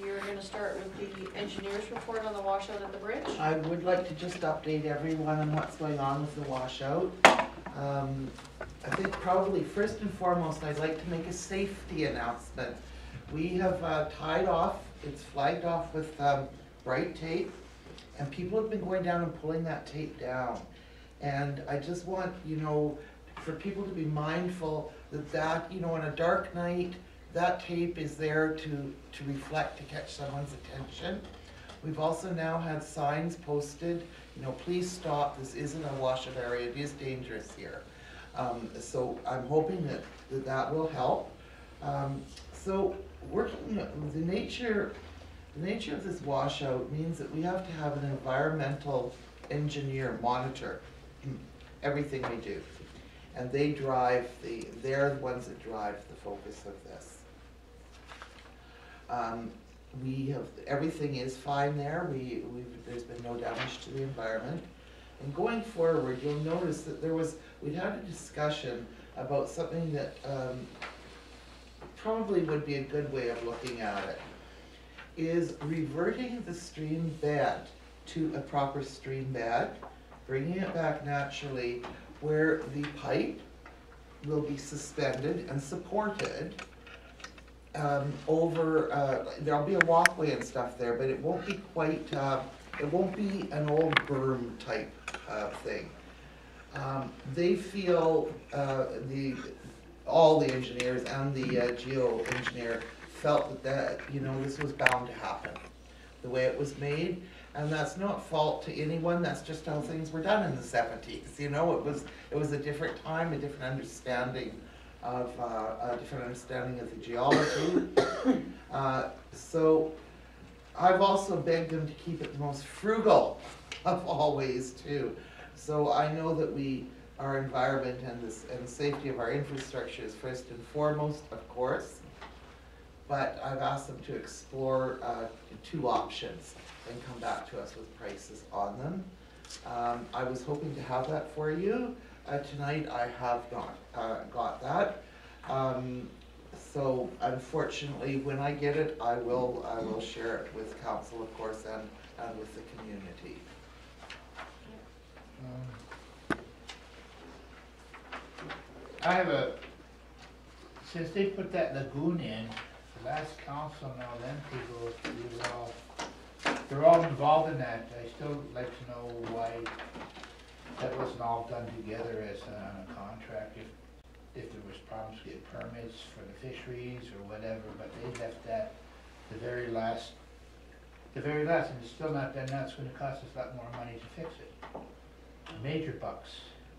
you're going to start with the engineer's report on the washout at the bridge. I would like to just update everyone on what's going on with the washout. I think probably first and foremost, I'd like to make a safety announcement. We have tied off, it's flagged off with bright tape, and people have been going down and pulling that tape down. And I just want, you know, for people to be mindful that, you know, on a dark night, that tape is there to reflect, to catch someone's attention. We've also now had signs posted, you know, please stop, this isn't a washout area, it is dangerous here. So I'm hoping that will help. So working, the nature of this washout means that we have to have an environmental engineer monitor everything we do. And they're the ones that drive the focus of this. Everything is fine there. There's been no damage to the environment. And going forward, you'll notice that we'd had a discussion about something that probably would be a good way of looking at it, is reverting the stream bed to a proper stream bed, bringing it back naturally, where the pipe will be suspended and supported there'll be a walkway and stuff there, but it won't be quite, it won't be an old berm type thing. They feel, all the engineers and the geo engineer felt that, you know, this was bound to happen, the way it was made. And that's not fault to anyone, that's just how things were done in the 70s. You know, it was a different time, a different understanding of the geology. So I've also begged them to keep it the most frugal of all ways too. So I know that our environment and the safety of our infrastructure is first and foremost, of course. But I've asked them to explore 2 options and come back to us with prices on them. I was hoping to have that for you. Tonight I have not got that. So unfortunately, when I get it, I will share it with council, of course, and with the community. Since they put that lagoon in, the last council and all them people, they're all involved in that. I still like to know why that wasn't all done together as a contract. If there was problems to get permits for the fisheries or whatever, but they left that the very last, and it's still not done now. It's going to cost us a lot more money to fix it. Major bucks.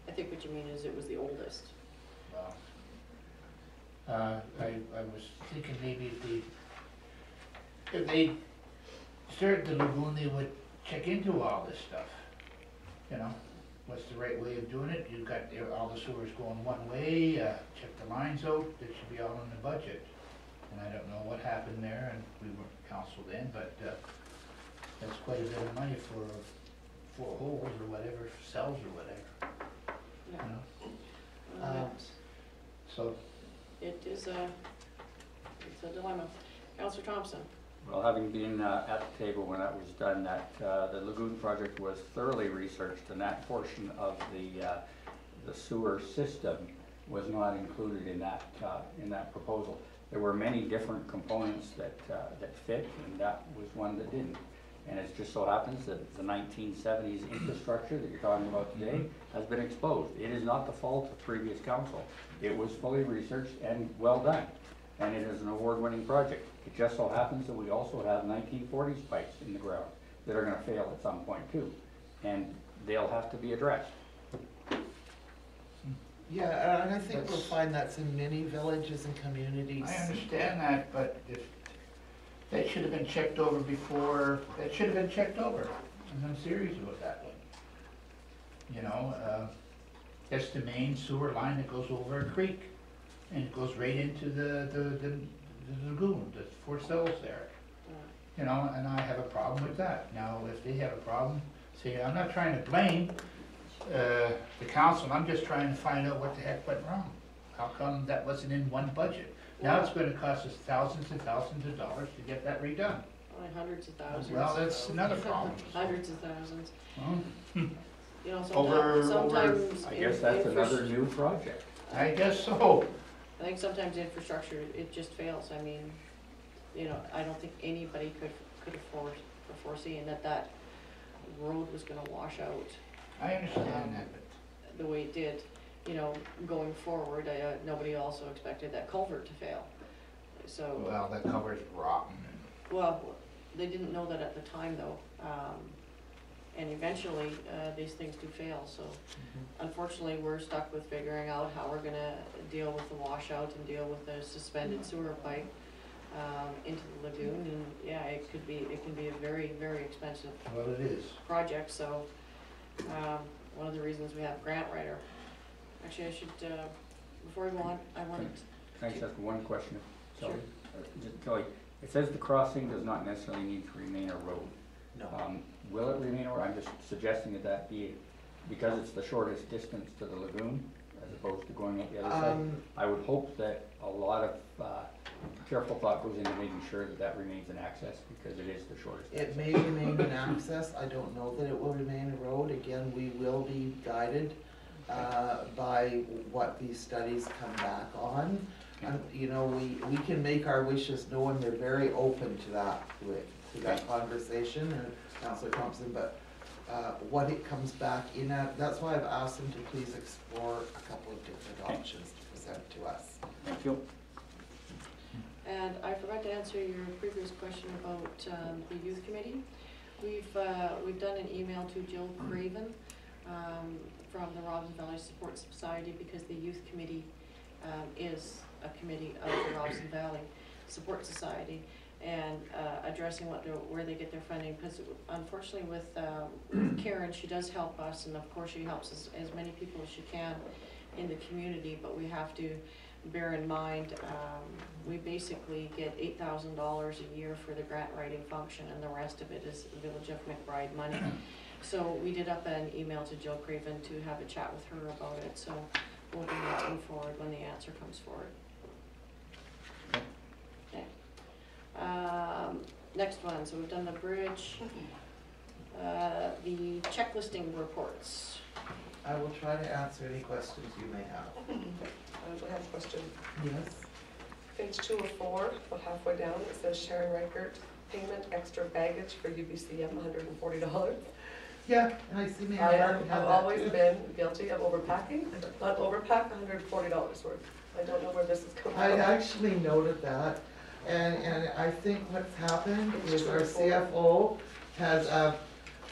I think what you mean is it was the oldest. Well, I was thinking maybe if they started the lagoon, they would check into all this stuff. You know, what's the right way of doing it? You've got all the sewers going one way, check the lines out, that should be all in the budget. And I don't know what happened there, and we weren't council then, but that's quite a bit of money for 4 holes or whatever, cells or whatever. Yeah. You know? So It is It's a dilemma. Councillor Thompson? Well, having been at the table when that was done, the lagoon project was thoroughly researched, and that portion of the sewer system was not included in that proposal. There were many different components that fit, and that was one that didn't. And it just so happens that the 1970s infrastructure that you're talking about today has been exposed. It is not the fault of previous council. It was fully researched and well done, and it is an award-winning project. It just so happens that we also have 1940s pipes in the ground that are gonna fail at some point too, and they'll have to be addressed. Yeah, and I think we'll find that's in many villages and communities. I understand that, but if, that should have been checked over before, that should have been checked over. I'm serious about that one. You know, that's the main sewer line that goes over a creek, and it goes right into the lagoon, the 4 cells there. You know, and I have a problem with that. Now, if they have a problem, see, I'm not trying to blame the council, I'm just trying to find out what the heck went wrong. How come that wasn't in one budget? Now it's gonna cost us thousands and thousands of dollars to get that redone. Only hundreds of thousands. Well, that's another problem. Hundreds of thousands. Well, You know, Over- sometimes. I guess that's another new project. I guess so. I think sometimes infrastructure, it just fails. I mean, you know, I don't think anybody could afford or foresee that road was gonna wash out I understand that, but the way it did. You know, going forward, nobody also expected that culvert to fail. So, well, that cover's rotten. well, they didn't know that at the time though. And eventually, these things do fail, so unfortunately, we're stuck with figuring out how we're gonna deal with the washout and deal with the suspended sewer pipe into the lagoon, and yeah, it can be a very, very expensive Well, it is. project, so, one of the reasons we have grant writer. Actually, I should, before we go on, I wanted, Can I just ask one question? Kelly? Just Kelly, it says the crossing does not necessarily need to remain a road. No. Will it remain a road? I'm just suggesting that that be, because it's the shortest distance to the lagoon, as opposed to going up the other side. I would hope that a lot of careful thought goes into making sure that that remains an access, because it is the shortest. It may remain an access, I don't know that it will remain a road. Again, we will be guided by what these studies come back on. And, you know, we can make our wishes known, they're very open to that conversation, and Councillor Thompson, but what it comes back in at, that's why I've asked them to please explore a couple of different options to present to us. Thank you. and I forgot to answer your previous question about the youth committee. We've done an email to Jill Craven from the Robson Valley Support Society, because the youth committee is a committee of the Robson Valley Support Society, and addressing where they get their funding, because unfortunately with Karen, she does help us, and of course she helps as many people as she can in the community, but we have to bear in mind, we basically get $8,000 a year for the grant writing function, and the rest of it is the Village of McBride money. So we did up an email to Jill Craven to have a chat with her about it, so we'll be moving forward when the answer comes forward. Okay. Next one, so we've done the bridge, the checklisting reports. I will try to answer any questions you may have. I have a question. Yes? Page 2 of 4, about halfway down, it says Sharon Reichert, payment extra baggage for UBCM, $140. Yeah, and I see Mayor I Martin have had that always too. been guilty of overpacking, not overpack, $140 worth. I don't know where this is coming I from. actually noted that, and I think what's happened It's is our straightforward. CFO has,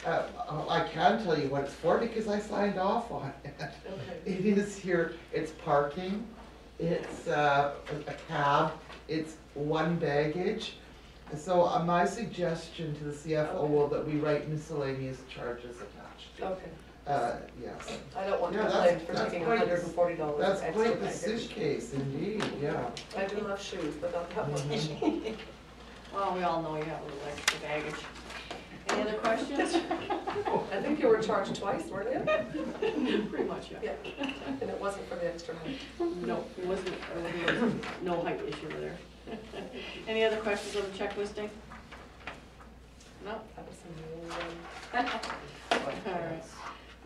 I can tell you what it's for because I signed off on it. Okay. It is here, it's parking, it's a cab, it's one baggage. So my suggestion to the CFO will that we write miscellaneous charges attached to. Okay. Yes. I don't want to Yeah, be that's- blamed for that's taking quite- $140 That's extra quite the baggage. suitcase indeed, yeah. I do love shoes, but not that much. Well, we all know you have a little extra baggage. Any other questions? I think you were charged twice, weren't you? Pretty much, yeah. Yeah, and it wasn't for the extra height. No, it wasn't, there was no height issue there. Any other questions on the check listing? No? That was some All right.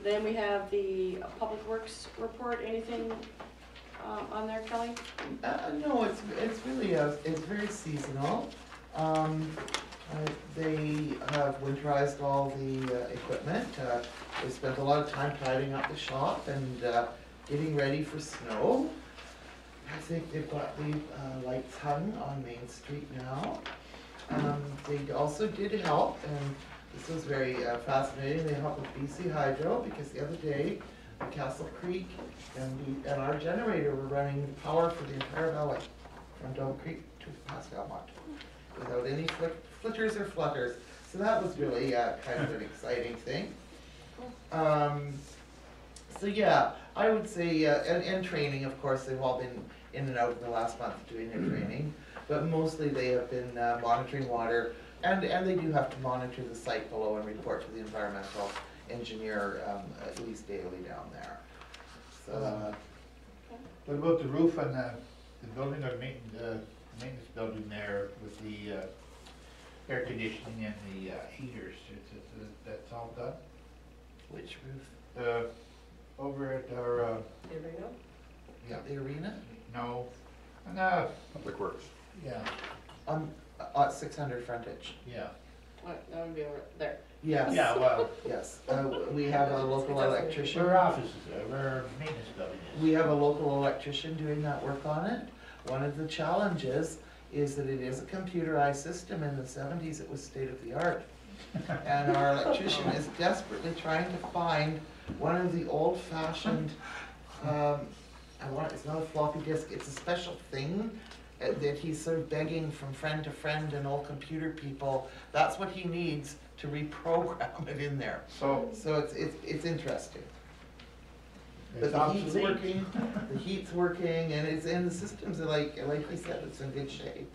Then we have the Public Works report. Anything on there, Kelly? No, it's really, it's very seasonal. They have winterized all the equipment. They spent a lot of time tidying up the shop and getting ready for snow. I think they've got the lights hung on Main Street now. They also did help, and this was very fascinating. They helped with BC Hydro because the other day, Castle Creek and our generator were running power for the entire valley from Dome Creek to past Belmont without any flitters or flutters. So that was really kind of an exciting thing. So yeah, I would say, and training, of course, they've all been in and out in the last month doing their training, but mostly they have been monitoring water, and they do have to monitor the site below and report to the environmental engineer at least daily down there. So, What about the roof on the building or maintenance building there with the air conditioning and the heaters? That's all done? which roof? Over at our, The arena? Yeah, the arena? no, no, Public Works. yeah, 600 frontage. yeah. What, that would be over there. Yes. Yeah, well, Yes, we have a local electrician. where our offices, where our maintenance building is. We have a local electrician doing that work on it. One of the challenges is that it is a computerized system. In the 70s, it was state of the art. And our electrician is desperately trying to find one of the old-fashioned, it's not a floppy disk, it's a special thing that he's sort of begging from friend to friend and old computer people. That's what he needs to reprogram it in there. So, So it's interesting. But it's the heat's obsolete. working, and the systems are like we said, it's in good shape.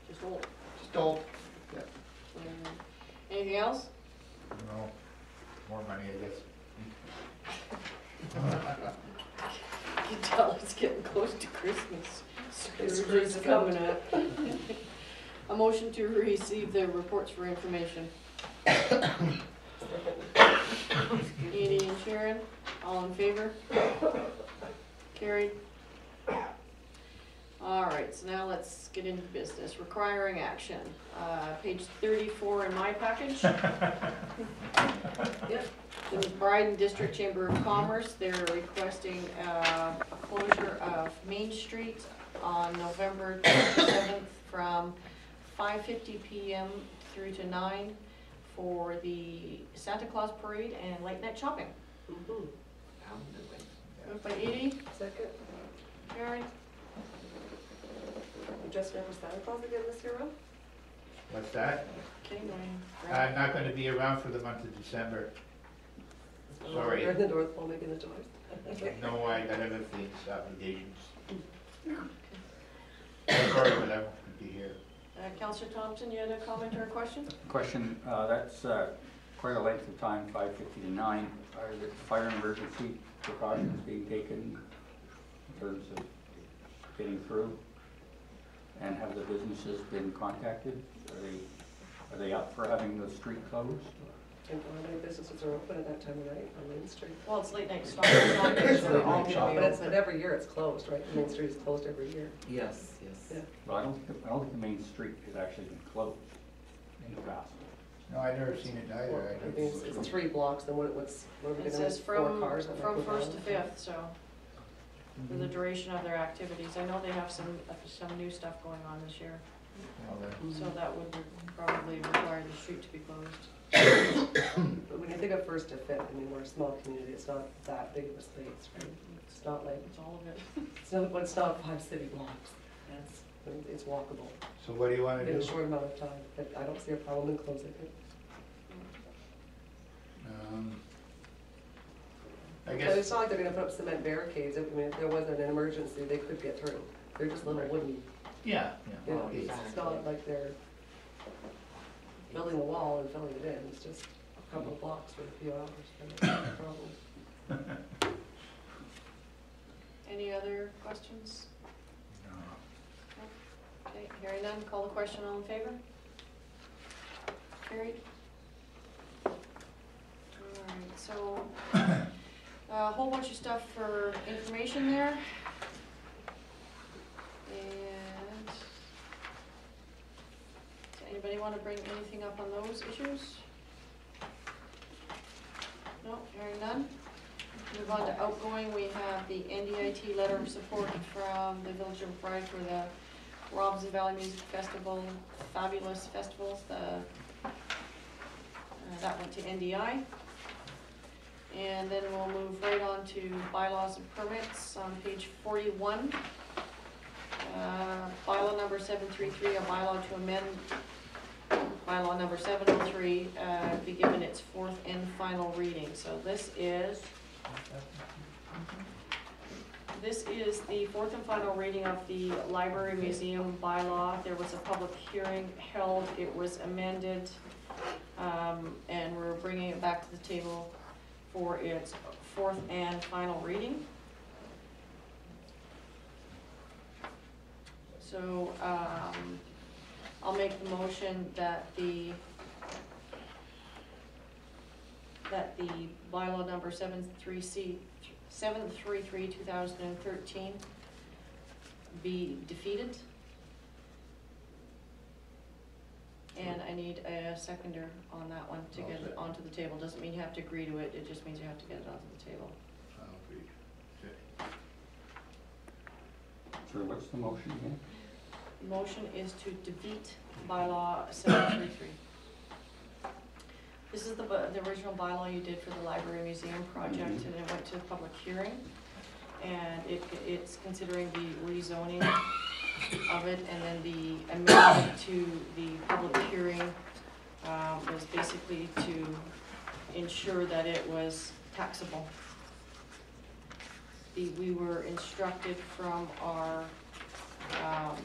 Just hold. Just don't. Anything else? No, more money, I guess. You can tell it's getting close to Christmas. Scrooge Scrooge's coming up. A motion to receive the reports for information. Edie and Sharon, all in favor? Carried. All right, so now let's get into business. Requiring action. Page 34 in my package. Yep. The McBride and District Chamber of Commerce, they're requesting a closure of Main Street on November 27th from 5:50 p.m. through to 9 for the Santa Claus Parade and late night shopping. Mhm. Moved by Edie, Second. Karen, You dressing up as Santa Claus again this year, Rob? What's that? okay, going. I'm not gonna be around for the month of December. Sorry. You're in the North Pole making the toys. No, I got other things, obligations. Sorry, but I won't be here. Councillor Thompson, you had a comment or a question? Question, that's quite a length of time, 5:50 to 9. Are the fire and emergency precautions being taken in terms of getting through? And have the businesses been contacted? Are they up for having the street closed? And how many businesses are open at that time of night on Main Street? Well, it's late night shopping. But every year it's closed, right? Main Street is closed every year. Yes. Yeah. Well, I don't think the main street has actually been closed in the past. No, I never seen it either. Well, I mean, it's 3 blocks, then what are we It gonna says have, 4 from cars? that might go 1st to down? 5th, so for the duration of their activities. I know they have some new stuff going on this year, Well, then, so that would probably require the street to be closed. But when you think of 1st to 5th, I mean, we're a small community, it's not that big of a space, right? It's not like, It's all of it. it's not 5 city blocks. It's walkable So what do you wanna in a do? short amount of time, but I don't see a problem in closing it. I But guess, it's not like they're gonna put up cement barricades, I mean, if there wasn't an emergency, they could get through. They're just little wooden, yeah, you know, yeah. it's not like they're, building a wall and filling it in, it's just a couple of blocks for a few hours, and it's not a problem. Any other questions? No. Okay, hearing none, call the question, all in favor? Carried. Alright, so, a whole bunch of stuff for information there. And, does anybody want to bring anything up on those issues? No, hearing none. Move on to outgoing, we have the NDIT letter of support from the Village of McBride for the Robinson Valley Music Festival, Fabulous Festivals, that went to NDI. And then we'll move right on to bylaws and permits on page 41. Bylaw number 733, a bylaw to amend bylaw number 703, be given its fourth and final reading. So this is the fourth and final reading of the library museum bylaw. There was a public hearing held, it was amended, and we're bringing it back to the table for its fourth and final reading. So, I'll make the motion that the bylaw number 733/2013 be defeated. And I need a seconder on that one to get it onto the table. Doesn't mean you have to agree to it, it just means you have to get it onto the table. I'll agree. So what's the motion again? Motion is to defeat bylaw 733. This is the original bylaw you did for the library museum project, and it went to a public hearing. And it's considering the rezoning of it, and then the amendment to the public hearing was basically to ensure that it was taxable. We were instructed from our, what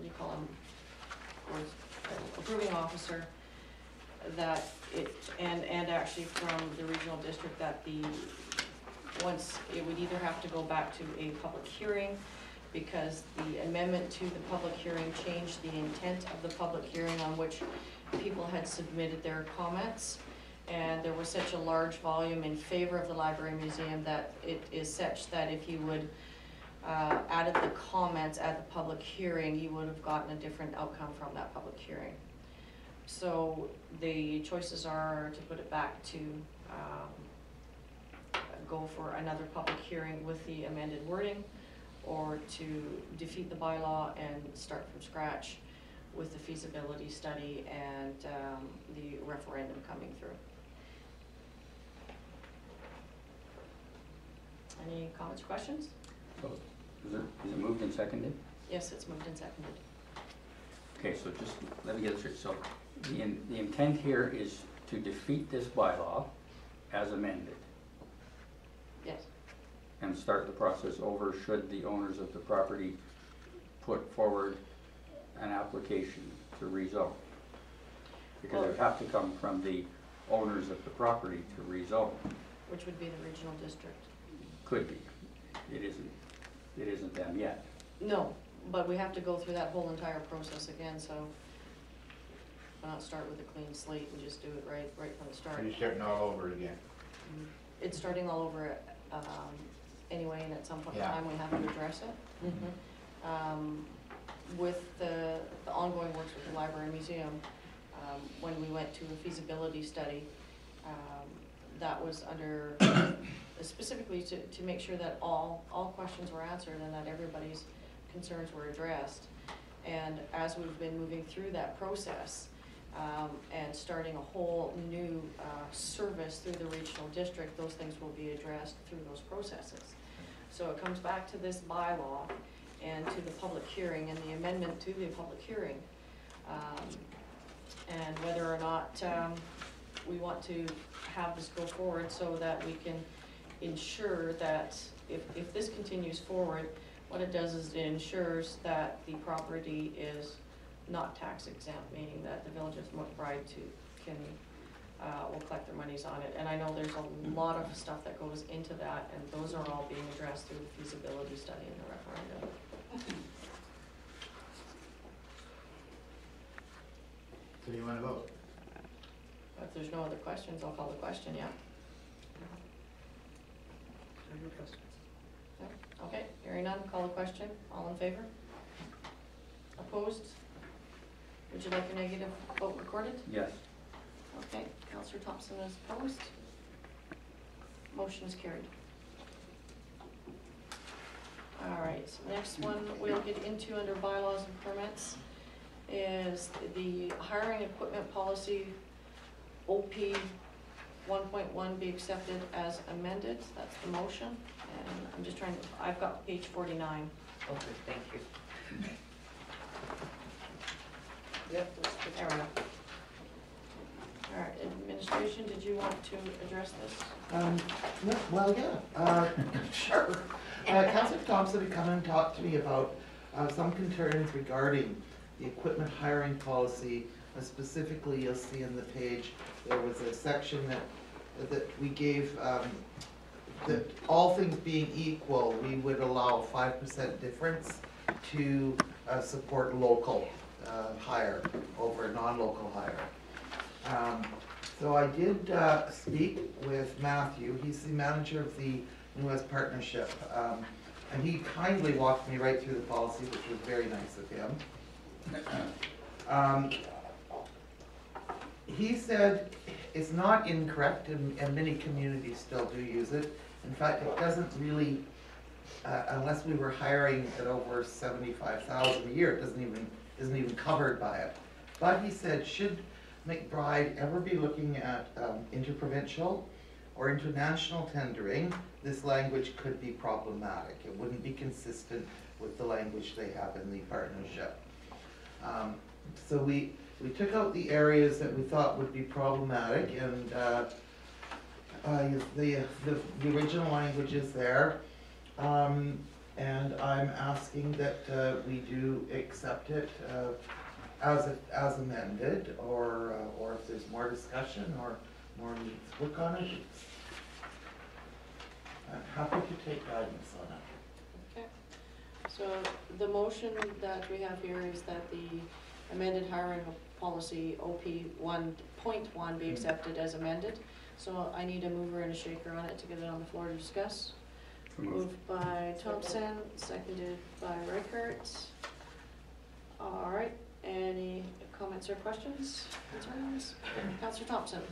do you call them, approving officer, that it, and actually from the regional district, that once it would either have to go back to a public hearing, because the amendment to the public hearing changed the intent of the public hearing on which people had submitted their comments. And there was such a large volume in favor of the library museum that it is such that if you would added the comments at the public hearing, you would have gotten a different outcome from that public hearing. So the choices are to put it back to go for another public hearing with the amended wording, or to defeat the bylaw and start from scratch with the feasibility study and the referendum coming through. Any comments or questions? So, is it moved and seconded? Yes, it's moved and seconded. Okay, so just let me get this straight. So the intent here is to defeat this bylaw as amended Yes. and start the process over should the owners of the property put forward an application to rezone. Because it would have to come from the owners of the property to rezone. Which would be the regional district. Could be. It isn't them yet. No, but we have to go through that whole entire process again, so why not start with a clean slate and just do it right from the start. So you're starting all over again. It's starting all over anyway, and at some point in Yeah. time, we have to address it. With the ongoing works with the library and museum, when we went to a feasibility study, that was under, specifically to make sure that all questions were answered and that everybody's concerns were addressed. And as we've been moving through that process, and starting a whole new service through the regional district, those things will be addressed through those processes. So it comes back to this bylaw and to the public hearing and the amendment to the public hearing. And whether or not we want to have this go forward so that we can ensure that if this continues forward, what it does is it ensures that the property is not tax exempt, meaning that the village of McBride will collect their monies on it. And I know there's a lot of stuff that goes into that, and those are all being addressed through the feasibility study and the referendum. So do you wanna vote? If there's no other questions, I'll call the question, yeah? I have no questions. Okay, hearing none, call the question. All in favor? Opposed? Would you like a negative vote recorded? Yes. Okay, Councillor Thompson is opposed. Motion is carried. All right, so next one we'll get into under bylaws and permits is the hiring equipment policy, OP 1.1 be accepted as amended. That's the motion. And I'm just trying to, I've got page 49. Okay, thank you. Yep. There we go. All right, administration, did you want to address this? No, well, yeah, sure. Councillor Thompson had come and talked to me about some concerns regarding the equipment hiring policy. Specifically, you'll see in the page, there was a section that we gave, that all things being equal, we would allow 5% difference to support local hire over non-local hire. So I did speak with Matthew. He's the manager of the New West Partnership. And he kindly walked me right through the policy, which was very nice of him. He said it's not incorrect, and many communities still do use it. In fact, it doesn't really, unless we were hiring at over 75,000 a year, it isn't even covered by it. But he said, should McBride ever be looking at interprovincial or international tendering, this language could be problematic. It wouldn't be consistent with the language they have in the partnership. So we took out the areas that we thought would be problematic, and the original language is there. And I'm asking that we do accept it as amended, or if there's more discussion or more needs to work on it. I'm happy to take guidance on it. Okay. So the motion that we have here is that the amended hiring policy OP 1.1 be accepted as amended. So I need a mover and a shaker on it to get it on the floor to discuss. Moved by Thompson, seconded by Reichert. All right, any comments or questions, concerns? Councillor Thompson.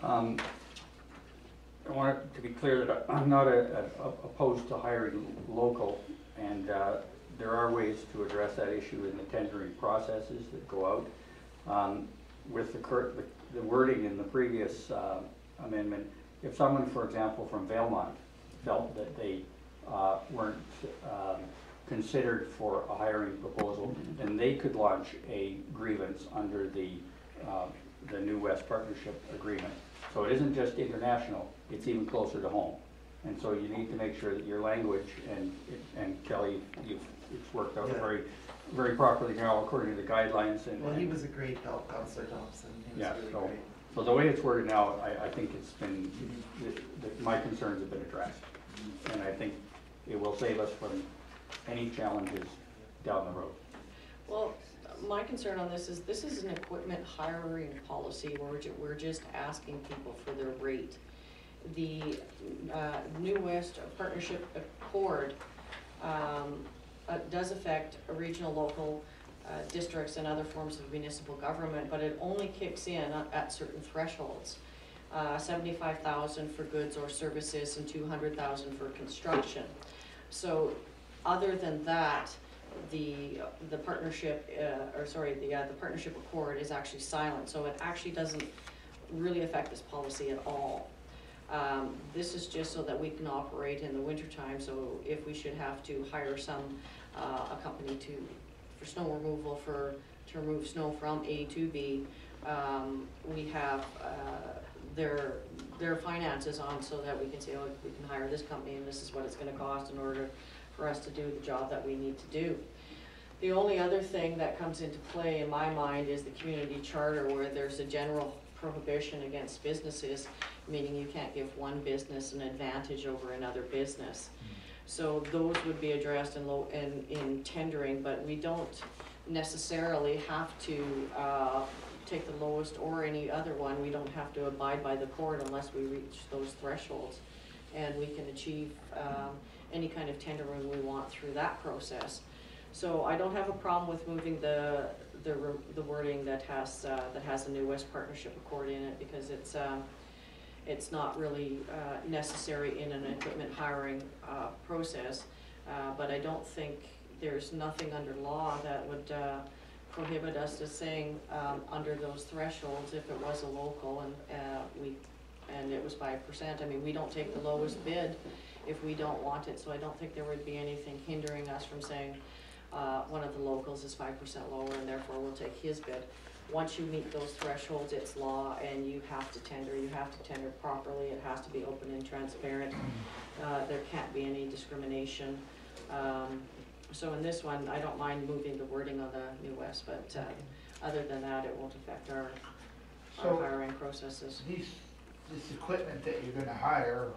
I want it to be clear that I'm not opposed to hiring local, and there are ways to address that issue in the tendering processes that go out. With the wording in the previous amendment, if someone, for example, from Valemont felt that they weren't considered for a hiring proposal, then they could launch a grievance under the New West Partnership Agreement. So it isn't just international, it's even closer to home. And so you need to make sure that your language, and Kelly, it's worked out very, very properly now according to the guidelines. Well, he was a great help, Councillor Thompson. He was really great. So the way it's worded now, I think it's been, my concerns have been addressed. And I think it will save us from any challenges down the road. Well, my concern on this is an equipment hiring policy where we're just asking people for their rate. The New West Partnership Accord does affect regional, local districts and other forms of municipal government, but it only kicks in at certain thresholds. 75,000 for goods or services and 200,000 for construction. So other than that, the partnership, the partnership accord is actually silent, so it actually doesn't really affect this policy at all. This is just so that we can operate in the wintertime, so if we should have to hire a company for snow removal, to remove snow from A to B, we have their finances on, so that we can say, oh, we can hire this company and this is what it's going to cost in order for us to do the job that we need to do. The only other thing that comes into play in my mind is the community charter, where there's a general prohibition against businesses, meaning you can't give one business an advantage over another business. So those would be addressed in tendering, but we don't necessarily have to take the lowest or any other one. We don't have to abide by the court unless we reach those thresholds. And we can achieve any kind of tendering we want through that process. So I don't have a problem with moving the wording that has a New West Partnership Accord in it, because it's not really necessary in an equipment hiring process. But I don't think there's nothing under law that would prohibit us to saying under those thresholds, if it was a local and it was 5%. I mean, we don't take the lowest bid if we don't want it, so I don't think there would be anything hindering us from saying one of the locals is 5% lower and therefore we'll take his bid. Once you meet those thresholds, it's law, and you have to tender. You have to tender properly. It has to be open and transparent. There can't be any discrimination. So in this one, I don't mind moving the wording on the New West, but other than that, it won't affect our hiring processes. This equipment that you're gonna hire,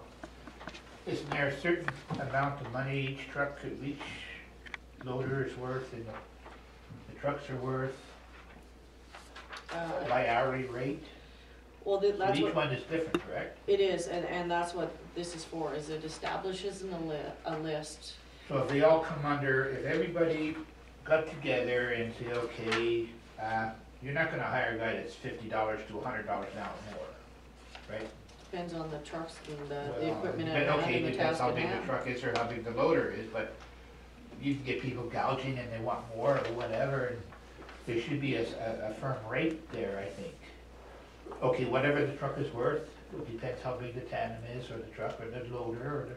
isn't there a certain amount of money each truck, each loader is worth, and the trucks are worth by hourly rate? Well, So that's each what one is different, correct? it is, and that's what this is for. Is it establishes a list. So if they all come under, if everybody got together and say, okay, you're not gonna hire a guy that's $50 to $100 an hour more, right? Depends on the trucks and the Well, equipment but and okay, the depends task how at big the hand. truck is or how big the loader is, but you can get people gouging and they want more or whatever, and there should be a firm rate there, I think. Okay, whatever the truck is worth, it depends how big the tandem is, or the truck, or the loader,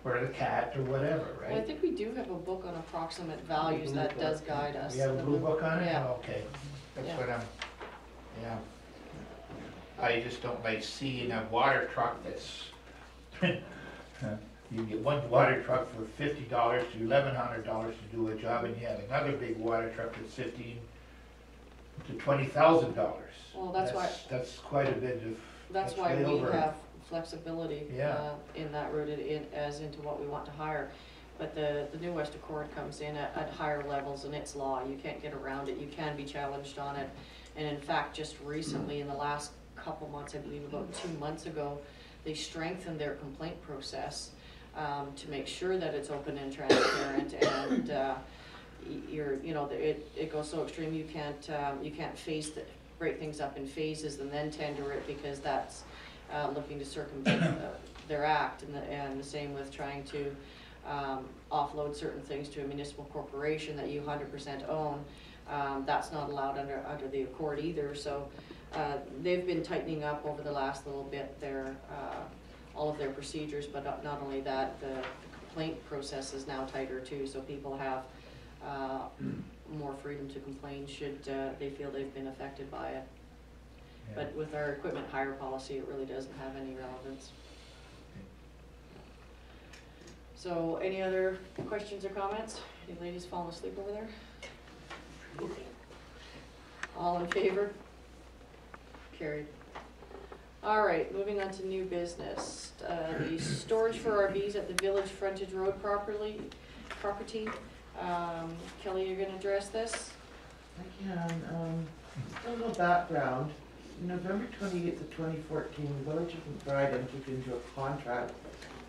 or the cat, or whatever, Well, I right? think we do have a book on approximate values that does guide us. We have a blue book on it? Yeah. Oh, okay, that's Yeah. what yeah. I just don't like seeing a water truck that's, you can get one water truck for $50 to $1,100 to do a job, and you have another big water truck that's $15,000 to $20,000. Well, that's why- That's quite a bit of, That's that's why way we over. have flexibility Yeah. in that rooted in, as into what we want to hire. But the New West Accord comes in at higher levels, and it's law. You can't get around it. You can be challenged on it. And in fact, just recently, in the last couple months, I believe about 2 months ago, they strengthened their complaint process to make sure that it's open and transparent, and it goes so extreme you can't break things up in phases and then tender it, because that's looking to circumvent their act, and the same with trying to offload certain things to a municipal corporation that you 100% own. That's not allowed under the Accord either. So they've been tightening up over the last little bit all of their procedures, but not only that, the complaint process is now tighter too, so people have more freedom to complain should they feel they've been affected by it. Yeah. But with our equipment hire policy, it really doesn't have any relevance. So any other questions or comments? Any ladies falling asleep over there? All in favor? Carried. All right, moving on to new business. The storage for RVs at the Village Frontage Road property. Kelly, you're gonna address this? I can, a little background. November 28th of 2014, the Village of McBride entered into a contract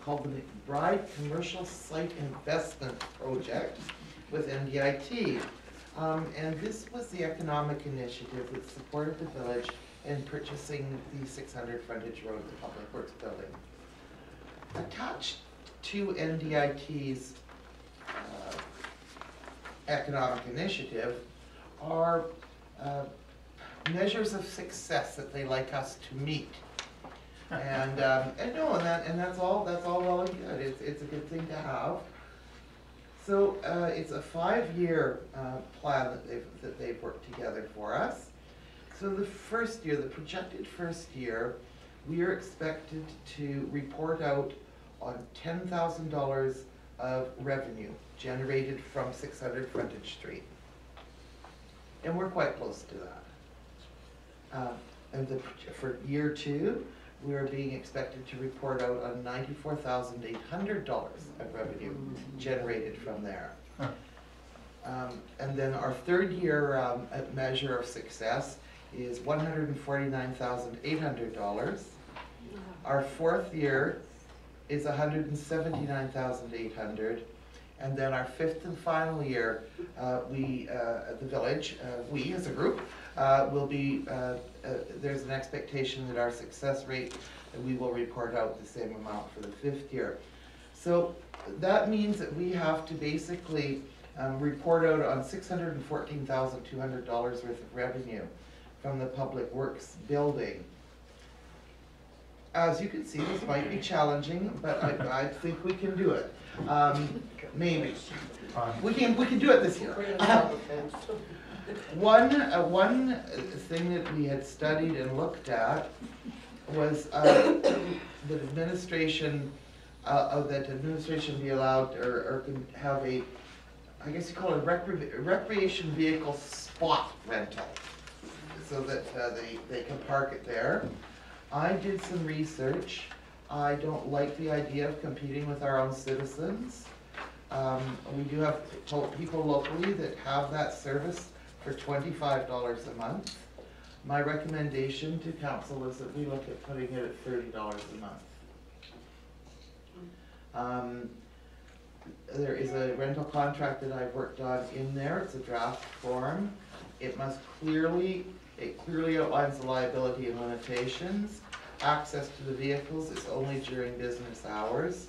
called the McBride Commercial Site Investment Project with NDIT. And this was the economic initiative that supported the village in purchasing the 600 Frontage Road, the Public Works Building. Attached to NDIT's economic initiative are measures of success that they like us to meet. And that's all well and good. It's a good thing to have. So it's a 5-year plan that they've worked together for us. So the first year, the projected first year, we are expected to report out on $10,000 of revenue generated from 600 Frontage Street. And we're quite close to that. For year 2, we are being expected to report out on $94,800 of revenue generated from there. And then our third year measure of success is $149,800. Our fourth year is $179,800. And then our fifth and final year, we, at the village, we as a group, will be, there's an expectation that our success rate, we will report out the same amount for the fifth year. So that means that we have to basically report out on $614,200 worth of revenue from the Public Works building. As you can see, this might be challenging, but I think we can do it. Maybe. We can do it this year. One thing that we had studied and looked at was that administration be allowed or can have a, I guess you call it a recreation vehicle spot rental, so that they can park it there. I did some research. I don't like the idea of competing with our own citizens. We do have people locally that have that service for $25 a month. My recommendation to council is that we look at putting it at $30 a month. There is a rental contract that I've worked on in there. It's a draft form. It clearly outlines the liability and limitations. Access to the vehicles is only during business hours.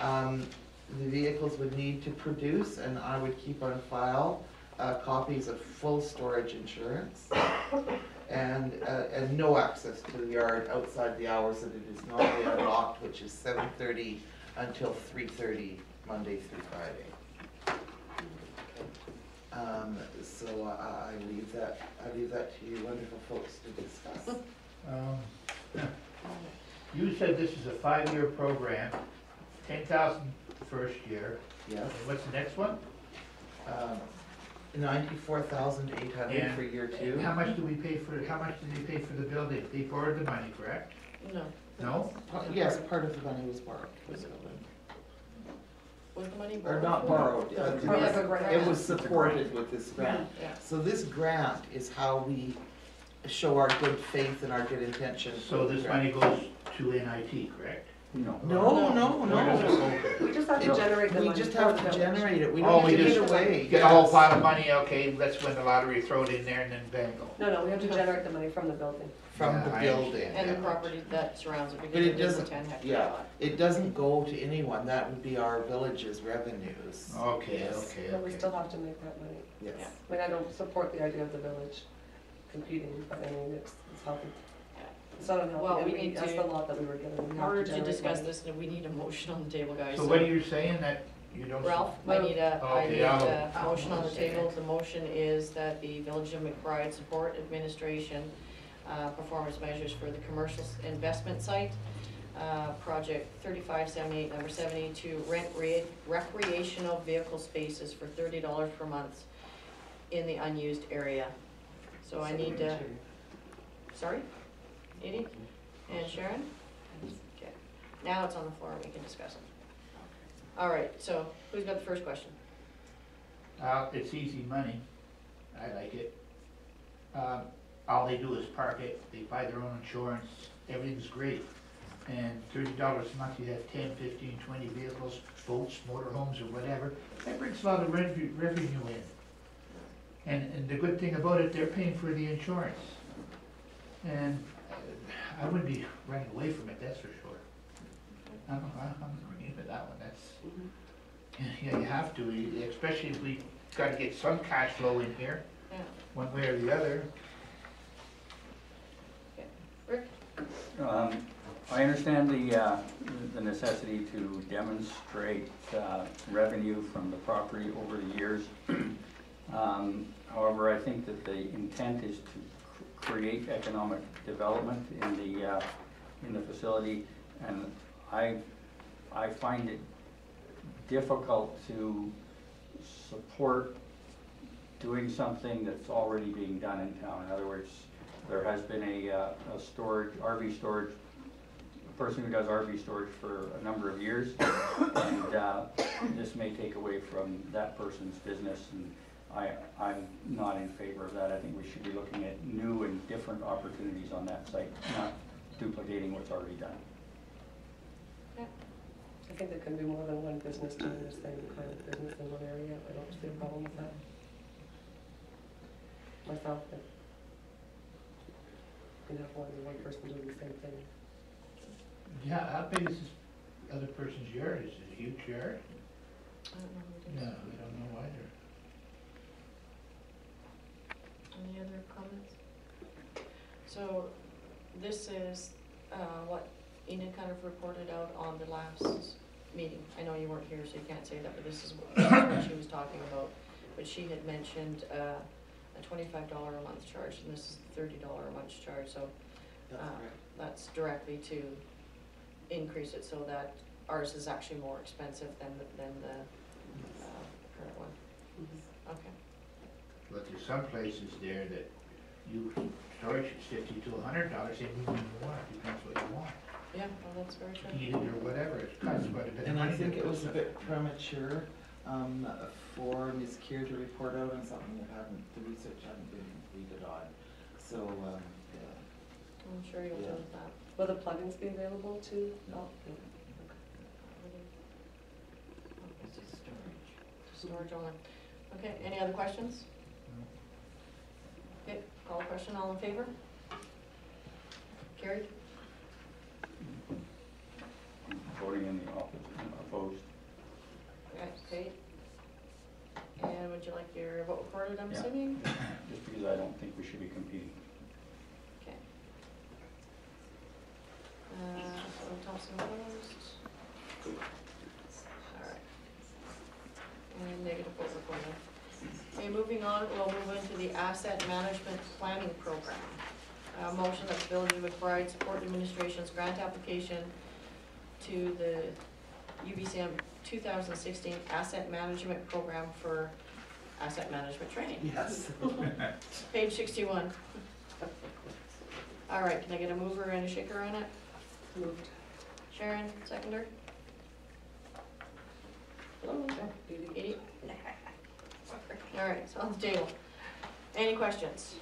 The vehicles would need to produce, and I would keep on file, copies of full storage insurance, and no access to the yard outside the hours that it is normally unlocked, which is 7:30 until 3:30, Monday through Friday. So I leave that to you wonderful folks to discuss. You said this is a 5-year program, 10,000 first year. Yes. And what's the next one? 94,800 for year 2. How much did they pay for the building? They borrowed the money, correct? No. No? Yes, part of the money was borrowed. Was the money Or borrowed? not borrowed, We have a grant. it was supported with this grant. Yeah. So this grant is how we show our good faith and our good intentions. So this money goes to NIT, correct? No. No. Where does it go? We just have to generate the money. We just for have the to village. generate it, we Oh, don't we give it just away. Get a whole Yes. pot of money, okay, let's win the lottery, throw it in there, and then bango. No, we have to generate the money from the building. From Yeah, the I building. understand. And the yeah. property that surrounds it, But because it it is a doesn't- 10-hectare yeah. lot. It doesn't go to anyone, that would be our village's revenues. Okay, Yes. okay, But we okay. still have to make that money. Yes. Yeah. I mean, I don't support the idea of the village competing, but I mean, it's healthy. It's not unhealthy. Well, And we need that's to- the lot that we were given. We In have order to generate discuss money. this, we need a motion on the table, guys. So what are you saying, that you don't? Ralph, I need a Okay, I'll- motion on the I'll table. The motion is that the Village of McBride support administration performance measures for the commercial investment site, project 3578, number 72, rent recreational vehicle spaces for $30 per month in the unused area. So I need to, sorry, Edie and Sharon? Okay, now it's on the floor, we can discuss it. All right, so who's got the first question? It's easy money, I like it. All they do is park it, they buy their own insurance, everything's great. And $30 a month, you have 10, 15, 20 vehicles, boats, motorhomes, or whatever, that brings a lot of revenue in. And the good thing about it, they're paying for the insurance. And I wouldn't be running away from it, that's for sure. I'm agreeing with that one, that's, yeah, you have to, especially if we gotta get some cash flow in here, Yeah. one way or the other. Rick? I understand the necessity to demonstrate revenue from the property over the years. However, I think that the intent is to create economic development in the facility, and I find it difficult to support doing something that's already being done in town. In other words, there has been a storage, RV storage, a person who does RV storage for a number of years, and this may take away from that person's business, and I'm not in favor of that. I think we should be looking at new and different opportunities on that site, not duplicating what's already done. I think there can be more than one business doing the same kind of business in one area. I don't see a problem with that. Myself, but you can have more than one person doing the same thing. Yeah, how big is this other person's yard? Is it a huge yard? I don't know who it is. No, I don't know either. Any other comments? So this is what Enid kind of reported out on the last meeting. I know you weren't here, so you can't say that, but this is what she was talking about. But she had mentioned a $25 a month charge, and this is $30 a month charge. So that's directly to increase it so that ours is actually more expensive than the current one. Mm-hmm. Okay. But there's some places there that you, storage is $50 to $100, and even more, depends what you want. Yeah, well, that's very true. Heated or whatever, it costs quite a bit of And money. I think to it put was a stuff. bit premature for Ms. Keir to report out on something that the research hadn't been completed on. So, yeah. I'm sure you'll Yeah. deal with that. Will the plugins be available too? No. It's just storage only. Okay, any other questions? Okay, call the question, all in favor? Carried? Voting in the opposed. Okay. And would you like your vote recorded, I'm Yeah. assuming? Just because I don't think we should be competing. Okay. So Thompson opposed. All right. And negative vote recorded. Okay, moving on, we'll move into the asset management planning program. Motion that the Village of McBride support administration's grant application to the UBCM 2016 Asset Management Program for Asset Management Training. Yes. Page 61. All right, can I get a mover and a shaker on it? Moved. Sharon, seconder? Hello? Edie? All right, it's on the table. Any questions?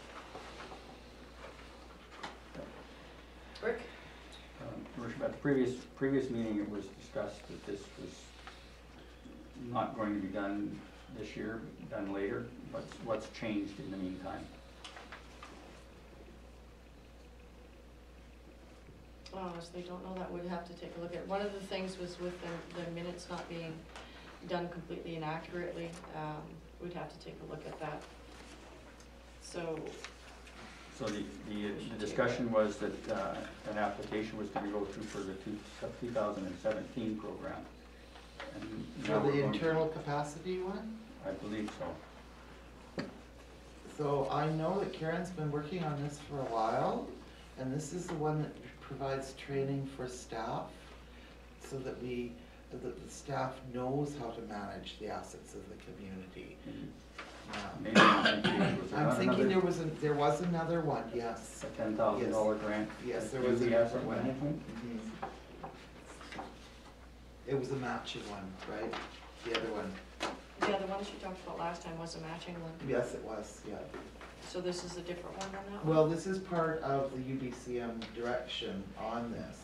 Rick? Your worship, at the previous meeting, it was discussed that this was not going to be done this year, done later. What's changed in the meantime? Honestly, don't know that. We'd have to take a look at. One of the things was with the minutes not being done completely and accurately. We'd have to take a look at that. So, the discussion was that an application was to go through for the 2017 program. And now For we're the going to- internal capacity one? I believe so. So I know that Karen's been working on this for a while, and this is the one that provides training for staff, so that the staff knows how to manage the assets of the community. Maybe I'm thinking, was there I'm not thinking another- there was another one, yes. a $10,000 grant? Yes, there to was do a the asset different one. management? Mhm. It was a matching one, right? The other one. yeah, the one she talked about last time was a matching one. Yes, it was, yeah. So this is a different one than that one? Well, this is part of the UBCM direction on this,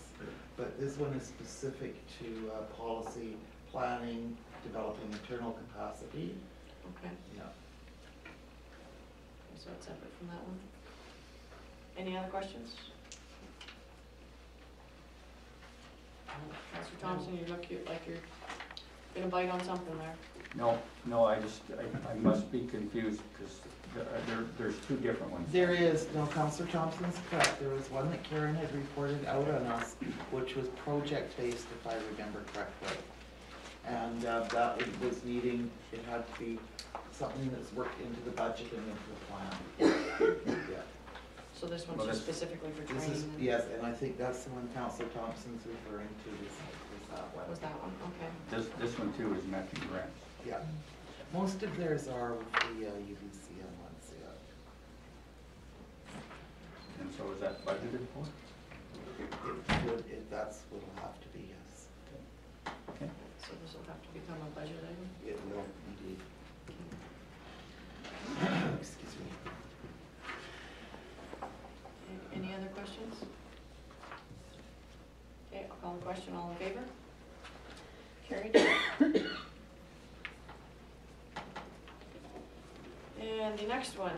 but this one is specific to policy, planning, developing internal capacity. Okay, Yeah. so it's separate from that one. Any other questions? Mr. Thompson, you look like you're gonna bite on something there. No, I must be confused because there's two different ones. There is, no, Councillor Thompson's correct, there was one that Karen had reported out on us, which was project-based, if I remember correctly. And that it was needing, it had to be something that's worked into the budget and into the plan. Yeah. So this one's Well, just this- specifically for This training? is, then? yes, and I think that's the one Councillor Thompson's referring to, this What was that one? Okay. This one too is matching grants. Yeah. Most of theirs are with the UBCM ones, yeah. And so is that budgeted for? That's what'll have to be, yes. Okay. So this will have to become a budget item? It will indeed. Excuse me. Any other questions? Okay, I'll call the question. All in favor? Carried. And the next one,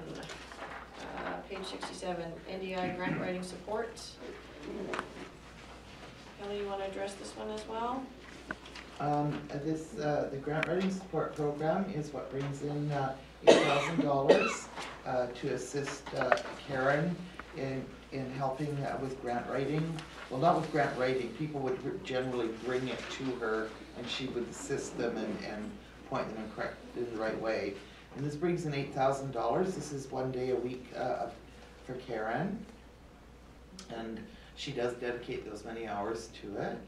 page 67, NDI grant writing support. Kelly, you want to address this one as well? The grant writing support program is what brings in $8,000 to assist Karen in helping with grant writing. Well, not with grant writing, people would generally bring it to her and she would assist them and point them in the right way. And this brings in $8,000. This is 1 day a week for Karen. And she does dedicate those many hours to it.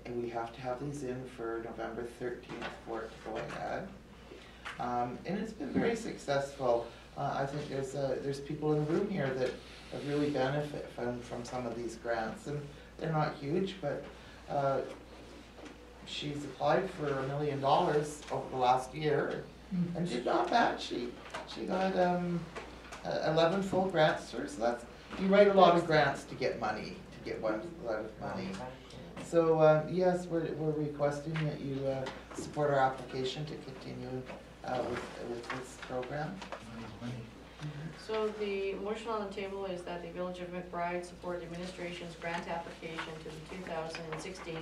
And we have to have these in for November 13th for it to go ahead. And it's been very successful. I think there's people in the room here that have really benefited from some of these grants. And they're not huge, but she's applied for $1 million over the last year and did not bad. She got 11 full grants to her, so that's, you write a lot of grants to get money, to get one lot of money. So yes, we're requesting that you support our application to continue with this program. So the motion on the table is that the Village of McBride support the administration's grant application to the 2016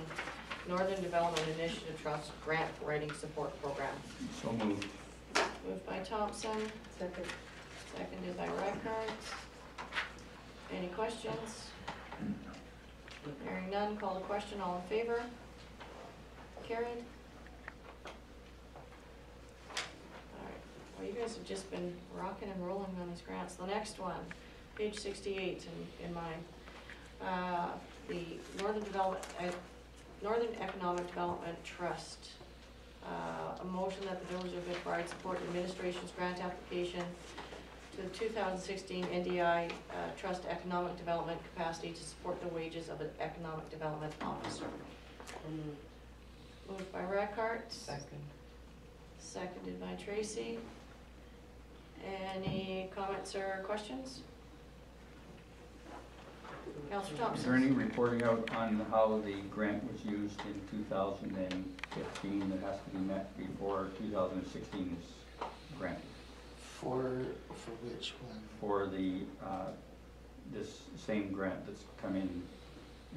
Northern Development Initiative Trust Grant Writing Support Program. So moved. Moved by Thompson. Second. Seconded by Reichart. Any questions? Hearing none, call the question. All in favor? Carried. Well, you guys have just been rocking and rolling on these grants. The next one, page 68 in mine. The Northern Economic Development Trust. A motion that the Village of McBride support the administration's grant application to the 2016 NDI Trust Economic Development Capacity to support the wages of an economic development officer. Moved by Reichart. Second. Seconded by Tracy. Any comments or questions? Councillor Thompson. Is there any reporting out on how the grant was used in 2015 that has to be met before 2016's grant? For which one? For the, this same grant that's come in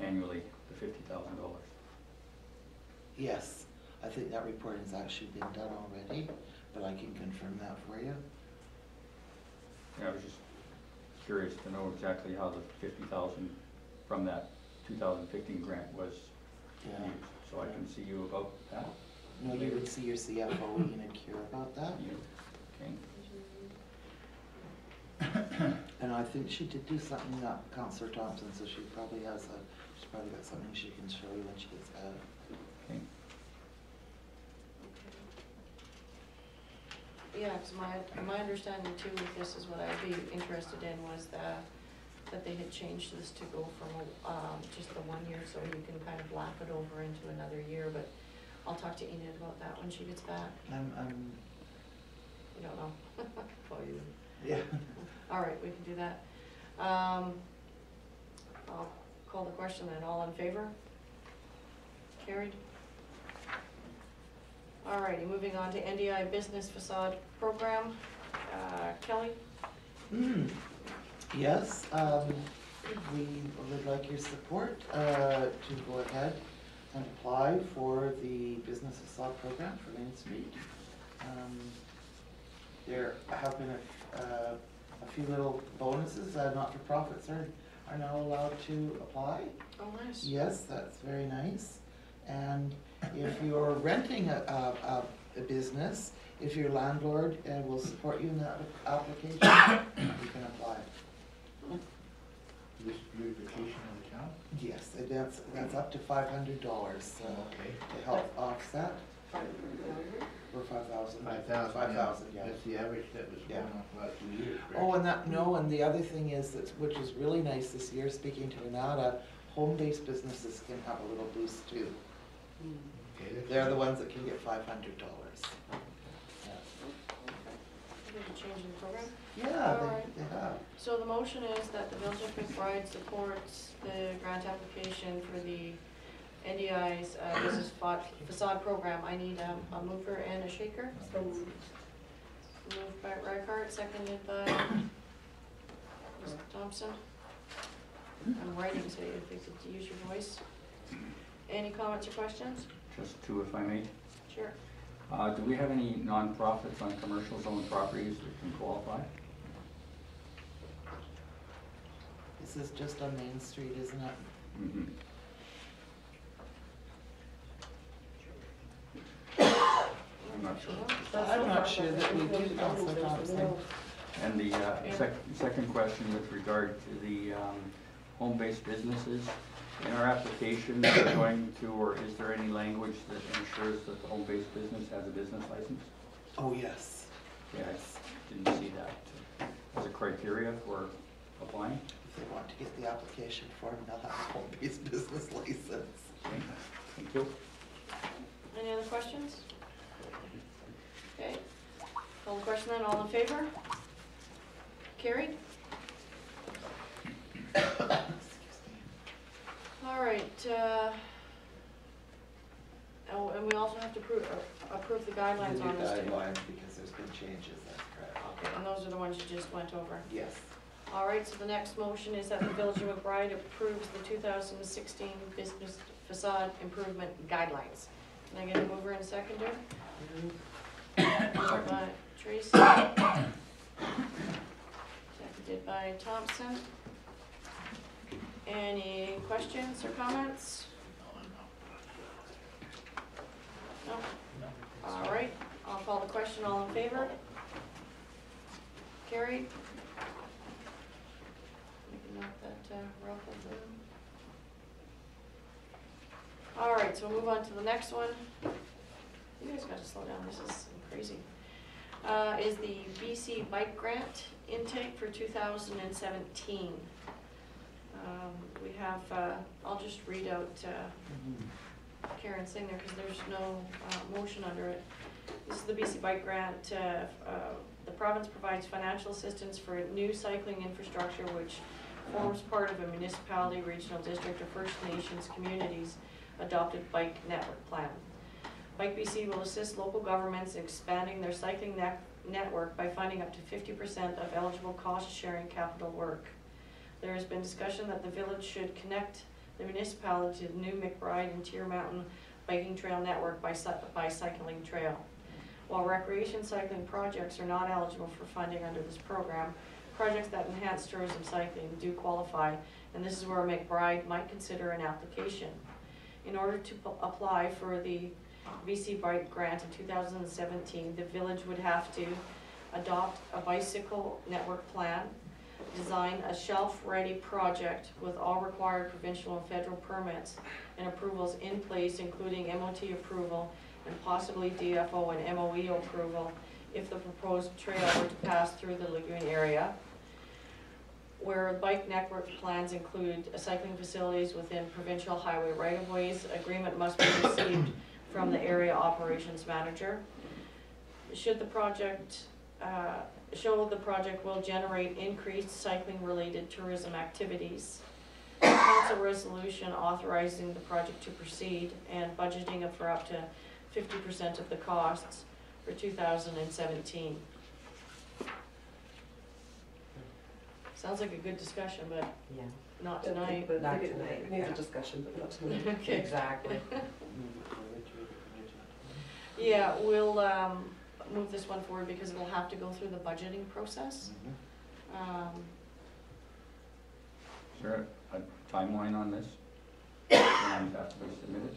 annually, the $50,000. Yes, I think that reporting has actually been done already, but I can confirm that for you. Yeah, I was just curious to know exactly how the $50,000 from that 2015 grant was Yeah. used, so I can see you about that. No, you would see your CFO, Ian and Kira, about that. You, okay. And I think she did do something, Councillor Thompson, so she probably has she's probably got something she can show you when she gets back. Okay. Yeah, because my understanding too with this is what I'd be interested in was that they had changed this to go from just the 1 year, so you can kind of lap it over into another year, but I'll talk to Enid about that when she gets back. You don't know? Well, you. Yeah. All right, we can do that. I'll call the question then. All in favor? Carried. All righty, moving on to NDI Business Facade Program. Kelly? Yes, we would like your support to go ahead and apply for the Business Facade Program for Main Street. There have been a few little bonuses. Not-for-profits are now allowed to apply. Oh, nice. Yes, that's very nice. And if you're renting a business, if your landlord will support you in that application, you can apply. this beautification of the town? Yes, and that's up to $500 Okay. to help offset, Yeah. or 5,000? 5,000. 5,000, yeah. That's the average that was Yeah. going on for the last 2 years, correct? Oh, and that, no, and the other thing is, that which is really nice this year, speaking to Renata, home-based businesses can have a little boost too. Okay, that's- They're the ones that can get $500. There's a change in the program. Yeah, Alright. they have. So the motion is that the Village of McBride supports the grant application for the NDI's business facade program. I need a mover and a shaker. So, Moved by Reichart, seconded by Ms. Thompson. I'm writing, so if you could use your voice. Any comments or questions? Just two, if I may. Sure. Do we have any nonprofits on commercial zone properties that can qualify? This is just on Main Street, isn't it? Mm-hmm. I'm not sure. I'm not sure that we do, Councilor Thompson. And the second question with regard to the home-based businesses, in our application, are we going to, or is there any language that ensures that the home-based business has a business license? Oh, yes. Yeah, I didn't see that as a criteria for applying. If they want to get the application form, they'll have a home-based business license. Okay, thank you. Any other questions? Okay. Call the question then, all in favor? Carried? All right, oh, and we also have to approve the guidelines The new on this too. guidelines, because there's been changes, that's correct. Okay, and those are the ones you just went over. Yes. All right, so the next motion is that the Village of McBride approves the 2016 business facade improvement guidelines. Can I get a mover and seconder? Moved by Tracy. Seconded by Thompson. Any questions or comments? No? All right, I'll call the question, all in favor? Carried? Make a note that Ralph will do. All right, so we'll move on to the next one. You guys gotta slow down, this is crazy. Is the BC Bike Grant intake for 2017. We have, I'll just read out Karen's thing there because there's no motion under it. This is the BC Bike Grant. The province provides financial assistance for new cycling infrastructure which forms part of a municipality, regional district, or First Nations communities adopted bike network plan. Bike BC will assist local governments in expanding their cycling network by funding up to 50% of eligible cost-sharing capital work. There has been discussion that the village should connect the municipality to the new McBride and Tier Mountain biking trail network by cycling trail. While recreation cycling projects are not eligible for funding under this program, projects that enhance tourism cycling do qualify, and this is where McBride might consider an application. In order to apply for the BC Bike Grant in 2017, the village would have to adopt a bicycle network plan, design a shelf-ready project with all required provincial and federal permits and approvals in place, including MOT approval and possibly DFO and MOE approval if the proposed trail were to pass through the lagoon area. Where bike network plans include cycling facilities within provincial highway right-of-ways, agreement must be received from the area operations manager. Should the project show the project will generate increased cycling-related tourism activities. Council resolution authorizing the project to proceed and budgeting for up to 50% of the costs for 2017. Sounds like a good discussion, but Yeah, not tonight. But Not it tonight, needs a yeah. discussion, but not tonight. Okay. exactly. Yeah, we'll move this one forward because it'll have to go through the budgeting process. Is there a timeline on this? When it has to be submitted?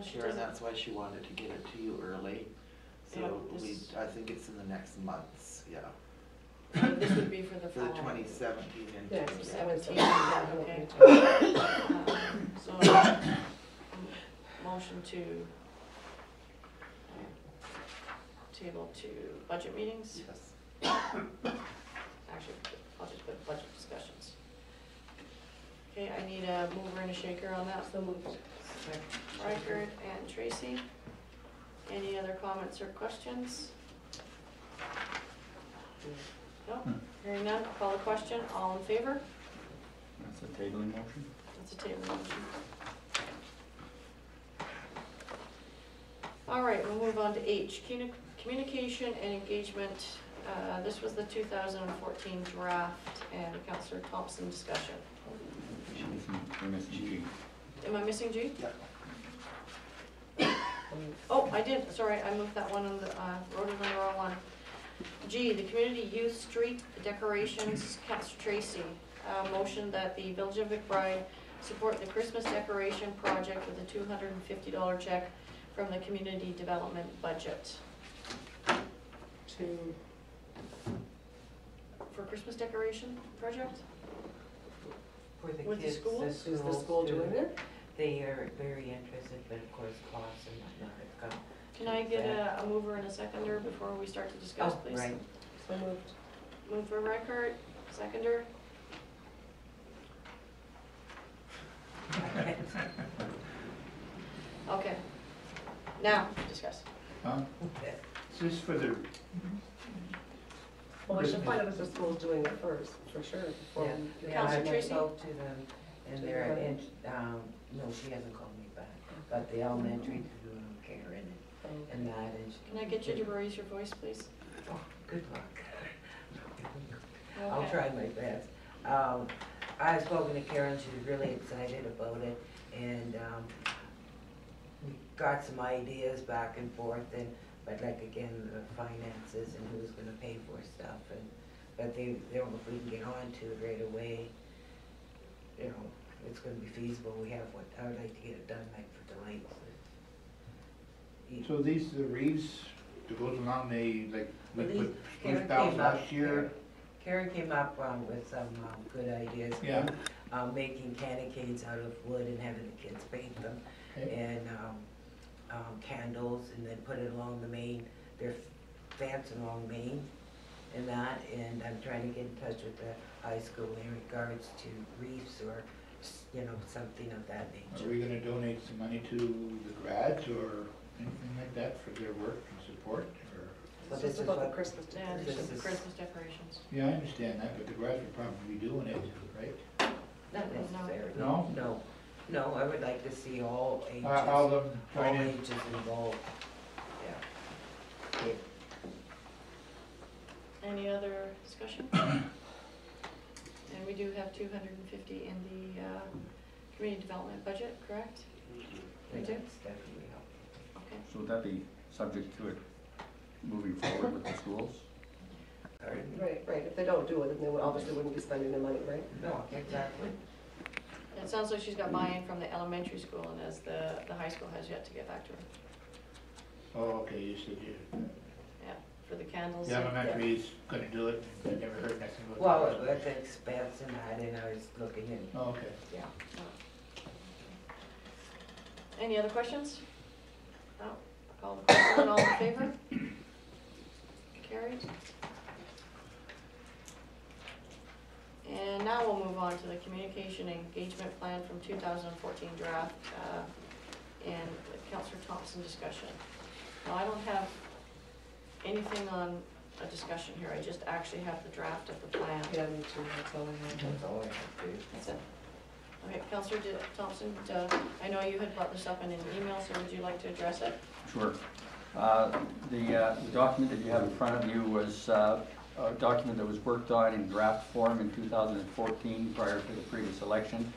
She Sure, and doesn't- that's why she wanted to get it to you early. Yeah, So this- I think it's in the next months, yeah. This would be for the For the following. 2017 and Yeah, 17, 2017. okay. So, motion to table to budget meetings? Actually, I'll just put budget discussions. Okay, I need a mover and a shaker on that. So moved. Reichert and Tracy. Any other comments or questions? No? Hearing none, I'll call the question. All in favor? That's a tabling motion. That's a table motion. All right, we'll move on to H, communication and engagement. This was the 2014 draft and Councillor Thompson discussion. We're missing G. Am I missing G? Yeah. Oh, I did, sorry, I moved that one on the, wrote it on the wrong one. G, the community youth street decorations, Councillor Tracy. Motion that the Village of McBride support the Christmas decoration project with a $250 check from the community development budget. For Christmas decoration project? For the With the kids, school? Is the school doing it? They are very interested, but of course costs and whatnot have come. Can I get a mover and a seconder before we start to discuss, Oh, please? right. So moved. Move for Reichert, seconder. Okay. Now, discuss. Is this for the, Well, we should find out if the school's doing it first, for sure, before Yeah. we. Yeah, Councillor I Tracy? spoke to them, and To they're, the- no, she hasn't called me back, but the elementary, Karen and that, and she. Can I get you to raise your voice, please? Oh, good luck. I'll Okay. try my best. I've spoken to Karen, she's really excited about it, and, we got some ideas back and forth, and, but like again, the finances and who's gonna pay for stuff, and, but they don't know if we can get on to it right away. You know, it's gonna be feasible, we have what, I would like to get it done like for Delight. so these are the wreaths that goes along the, like, we Well, these- put Karen spruce boughs came up- last year? Karen came up with some good ideas. Yeah. Making candy canes out of wood and having the kids paint them, Okay. and candles, and then put it along the main, their fence along Main and that, and I'm trying to get in touch with the high school in regards to wreaths or, you know, something of that Are nature. we gonna donate some money to the grads or anything like that for their work and support, or? But It's this just is about the what, Christmas Yeah, decorations. just This the is- Christmas decorations. Yeah, I understand that, but the grads would probably be doing it, right? not necessarily. No? No, I would like to see all ages, All of them all join in? ages involved, yeah. Okay. Any other discussion? And we do have 250 in the community development budget, correct? We do? That's definitely helpful. Okay. So would that be subject to it moving forward with the schools? Right, if they don't do it, then they would obviously wouldn't be spending their money, right? No, exactly. It sounds like she's got buy-in from the elementary school, and as the high school has yet to get back to her. Oh, okay, you said you, Yeah, for the candles. the elementary is gonna do it, I never heard nothing about Well, that. at the expense and that, and I was looking in, Oh, okay. yeah. Any other questions? No? Call the question, all in favor? Carried. And now we'll move on to the communication engagement plan from 2014 draft, and Councillor Thompson discussion. Now, I don't have anything on a discussion here, I just actually have the draft of the plan. Yeah, me too, that's all I have. That's all I have to. That's it. Okay, Councillor Thompson, I know you had brought this up in an email, so would you like to address it? Sure. The document that you have in front of you was a document that was worked on in draft form in 2014 prior to the previous election.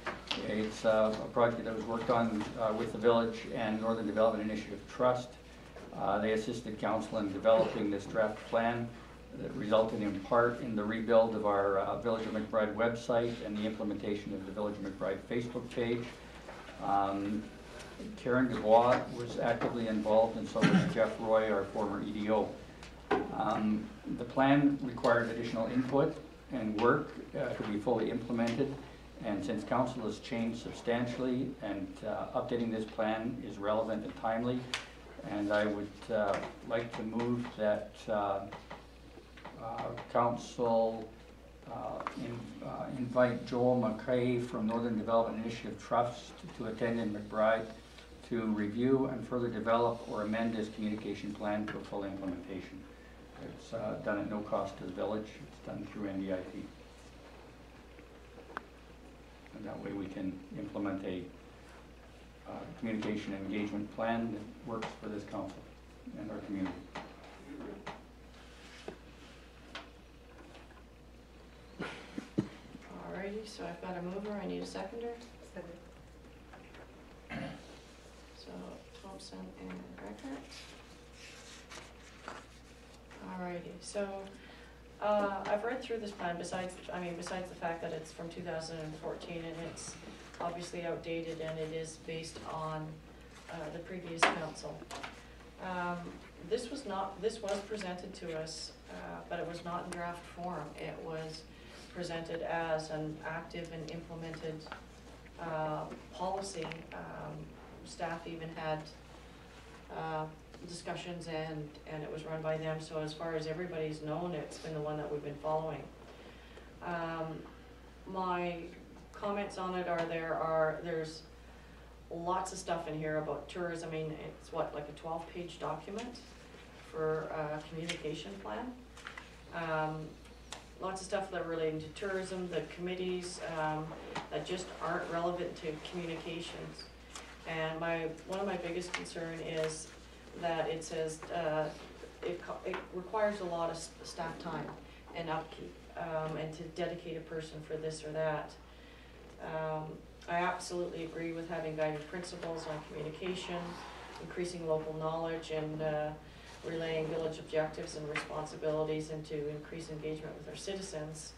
It's a project that was worked on with the village and Northern Development Initiative Trust. They assisted council in developing this draft plan that resulted in part in the rebuild of our Village of McBride website and the implementation of the Village of McBride Facebook page. Karen Dubois was actively involved, and so was Jeff Roy, our former EDO. The plan requires additional input and work to be fully implemented, and since council has changed substantially, and updating this plan is relevant and timely, and I would like to move that council invite Joel McKay from Northern Development Initiative Trust to attend in McBride to review and further develop or amend his communication plan for full implementation. It's done at no cost to the village. It's done through NDIP. And that way we can implement a communication and engagement plan that works for this council and our community. Alrighty, so I've got a mover, I need a seconder. So Thompson and Reichert. Alrighty, so I've read through this plan besides the fact that it's from 2014 and it's obviously outdated and it is based on the previous council. This was presented to us, but it was not in draft form. It was presented as an active and implemented policy. Staff even had discussions and it was run by them, so as far as everybody's known, it's been the one that we've been following. My comments on it are there's lots of stuff in here about tourism. I mean, it's what, like a 12-page document for a communication plan. Lots of stuff that are relating to tourism, the committees that just aren't relevant to communications. And one of my biggest concern is that it says it requires a lot of staff time and upkeep and to dedicate a person for this or that. I absolutely agree with having guiding principles on communication, increasing local knowledge, and relaying village objectives and responsibilities, and to increase engagement with our citizens.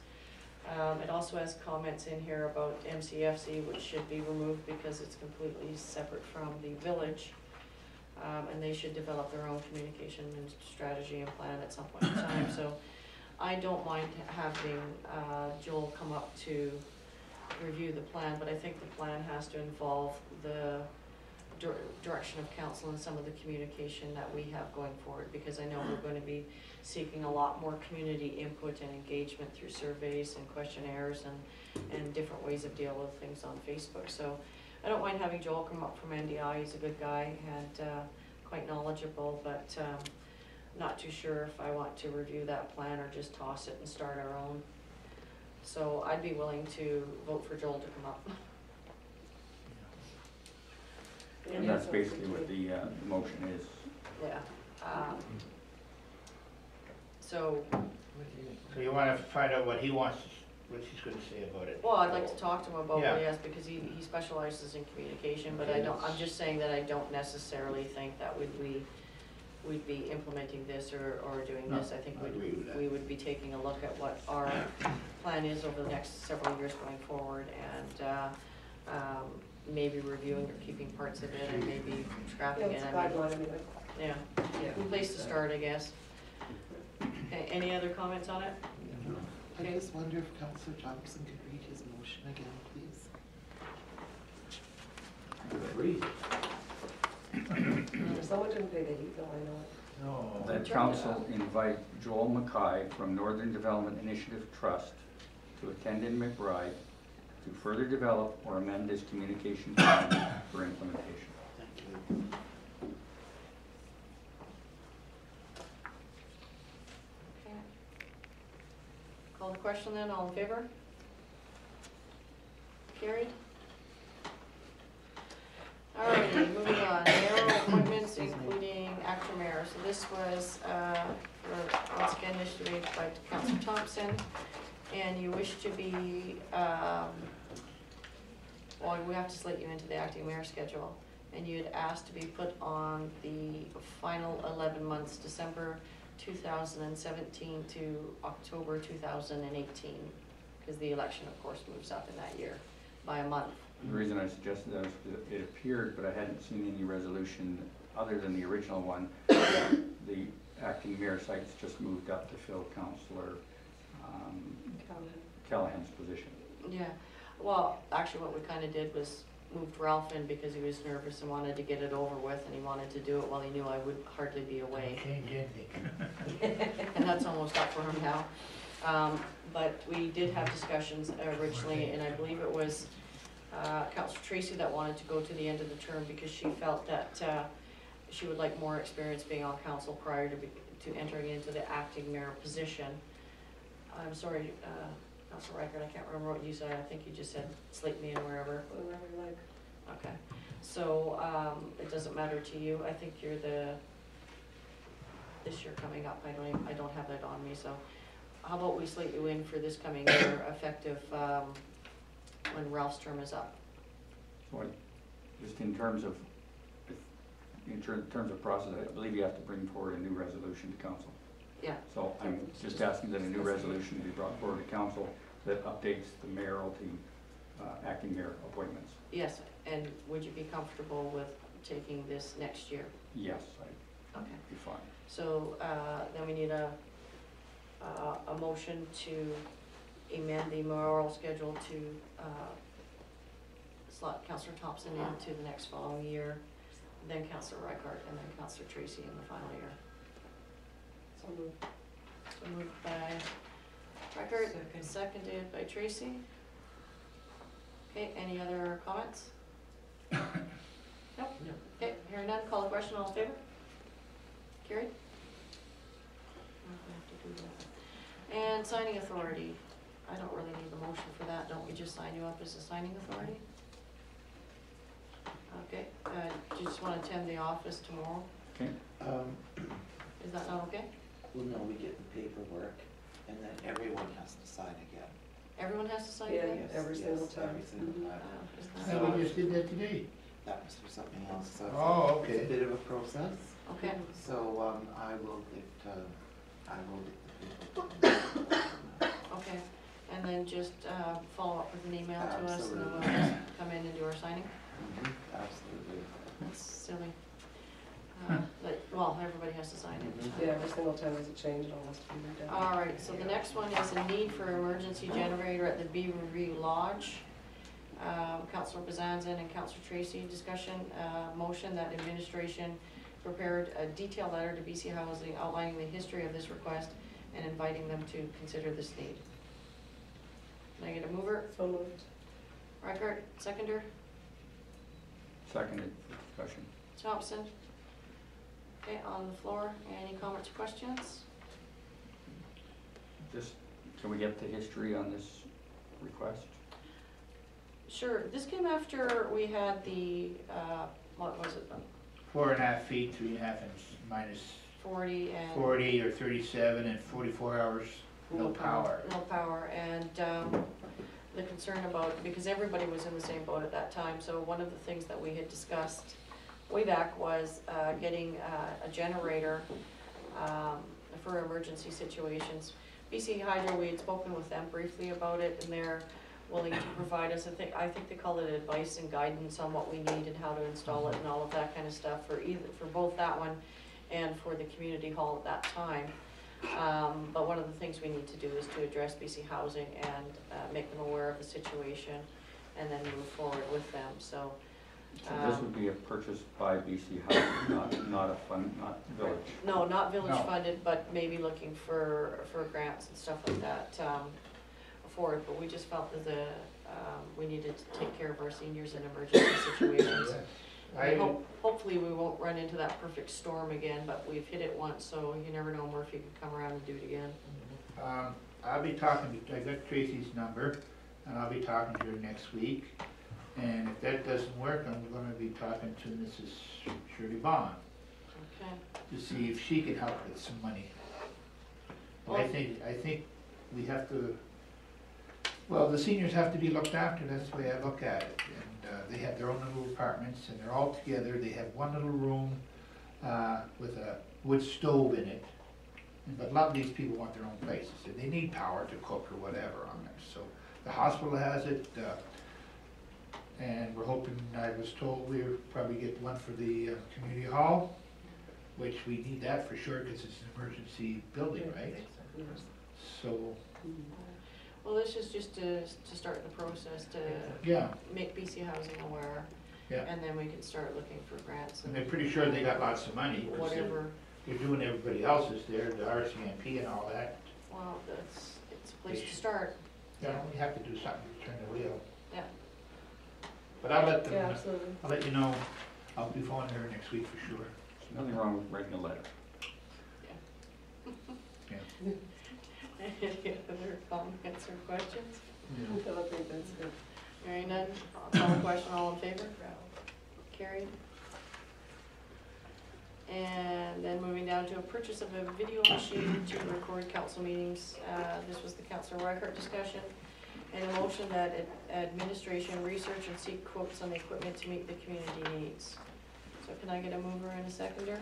It also has comments in here about MCFC, which should be removed because it's completely separate from the village. And they should develop their own communication and strategy and plan at some point in time. So I don't mind having Joel come up to review the plan, but I think the plan has to involve the direction of council and some of the communication that we have going forward, because I know we're going to be seeking a lot more community input and engagement through surveys and questionnaires and different ways of dealing with things on Facebook. So I don't mind having Joel come up from NDI. He's a good guy and quite knowledgeable, but not too sure if I want to review that plan or just toss it and start our own. So I'd be willing to vote for Joel to come up. And that's basically what the motion is. Yeah. So you want to find out what he wants, what he's going to say about it? well, I'd like to talk to him about Yeah. what he has, because he specializes in communication, but I'm just saying that I don't necessarily think that we'd be implementing this or doing No, this. I think I agree with that. we would be taking a look at what our plan is over the next several years going forward, and maybe reviewing or keeping parts of it, and maybe scrapping it. It's I mean, guideline anyway. yeah, good place to start, I guess. Any other comments on it? I just wonder if Councillor Thompson could read his motion again, please. Someone didn't pay the heat bill, I know it. No. That council invite Joel McKay from Northern Development Initiative Trust to attend in McBride to further develop or amend his communication plan for implementation. Thank you. Okay. Call the question then, all in favor? Carried? Alrighty, moving on, mayoral appointments including acting mayor. So this was, once again, initiated by Councillor Thompson, and you wish to be, well, we have to slate you into the acting mayor schedule, and you had asked to be put on the final 11 months, December 2017 to October 2018, because the election, of course, moves up in that year by a month. The reason I suggested that was because it appeared, but I hadn't seen any resolution other than the original one. The acting mayor sites just moved up to fill Councillor Callahan's position. Yeah, well, actually what we kind of did was moved Ralph in because he was nervous and wanted to get it over with, and he wanted to do it while he knew I would hardly be away. Change anything. And that's almost up for him now. But we did have discussions originally, and I believe it was Councillor Tracy that wanted to go to the end of the term because she felt that she would like more experience being on council prior to entering into the acting mayor position. I'm sorry, Councillor Reichert, I can't remember what you said. I think you just said slate me in wherever. Whatever you like. Okay, so it doesn't matter to you. I think you're this year coming up. I don't have that on me, so how about we slate you in for this coming year, effective when Ralph's term is up? So just in terms of process, I believe you have to bring forward a new resolution to council. Yeah. So I'm just asking that a new resolution be brought forward to council that updates the mayoral to acting mayor appointments. Yes, and would you be comfortable with taking this next year? Yes, I'd Okay. be fine. So then we need a motion to amend the mayoral schedule to slot Councillor Thompson into the next following year, then Councillor Reichert, and then Councillor Tracy in the final year. So moved. So moved by Reichert, Second. seconded by Tracy. Okay, any other comments? Nope. Okay, hearing none, call the question, all in favor? Carried? We have to do that. And signing authority, I don't really need the motion for that, don't we just sign you up as a signing authority? Okay, do you just want to attend the office tomorrow? Okay. Is that not okay? Well, no, we get the paperwork, and then everyone has to sign again. Everyone has to sign Yeah, again? yeah. Every single time. Every single time. Isn't Yeah, that- we just did that today. That was for something else, so Oh, it's a okay. bit of a process. Okay, So, I will get the paperwork. okay, and then just follow up with an email to us, and then we'll Absolutely. just come in and do our signing? Mhm, absolutely. That's silly. Well, everybody has to sign it. Mhm. Yeah, every single time there's a change, it all has to be redone. All right, so the next one is a need for emergency generator at the Beaver Lodge. Councillor Bezanson and Councillor Tracy, discussion, motion that administration prepared a detailed letter to BC Housing outlining the history of this request and inviting them to consider this need. Can I get a mover? So moved. Reichert, seconder? Seconded for discussion. Thompson? Okay, on the floor, any comments or questions? Just, can we get the history on this request? Sure, this came after we had the, what was it, 4.5 feet, 3.5 inch, minus 40 and. 40 or 37 and 44 hours, no power. No power, and the concern about, because everybody was in the same boat at that time, so one of the things that we had discussed way back was getting a generator for emergency situations. BC Hydro, we had spoken with them briefly about it, and they're willing to provide us, I think they call it advice and guidance on what we need and how to install it and all of that kind of stuff for both that one and for the community hall at that time. But one of the things we need to do is to address BC Housing and make them aware of the situation and then move forward with them, so. So this would be a purchase by BC Housing, not a fund, not village. No, not village No. funded, but maybe looking for grants and stuff like that for it, but we just felt that we needed to take care of our seniors in emergency situations. I, Hopefully we won't run into that perfect storm again, but we've hit it once, so you never know, Murphy could come around and do it again. I'll be talking to, I got Tracy's number, and I'll be talking to her next week. And if that doesn't work, I'm gonna be talking to Mrs. Shirley Bond Okay. to see if she can help with some money. But I think we have to, well, the seniors have to be looked after, that's the way I look at it. And they have their own little apartments, and they're all together, they have one little room with a wood stove in it. But a lot of these people want their own places, and they need power to cook or whatever on there. So the hospital has it, and we're hoping, I was told we'll probably get one for the community hall. which we need that for sure, because it's an emergency building, right? So, Well, this is just to start the process, to yeah, make BC Housing aware. Yeah. And then we can start looking for grants and and they're pretty sure they got lots of money, because whatever. they're doing everybody else's there, the RCMP and all that. Well, it's a place to start. Yeah, we have to do something to turn the wheel. Yeah. But I'll let them, Yeah, absolutely. I'll let you know, I'll be phoning her next week for sure. There's nothing wrong with writing a letter. Any other comments or questions? I don't think that's good. Hearing none, I'll call the question, all in favor? Carried. And then moving down to a purchase of a video machine to record council meetings. This was the council record discussion. And a motion that administration research and seek quotes on the equipment to meet the community needs. So can I get a mover and a seconder?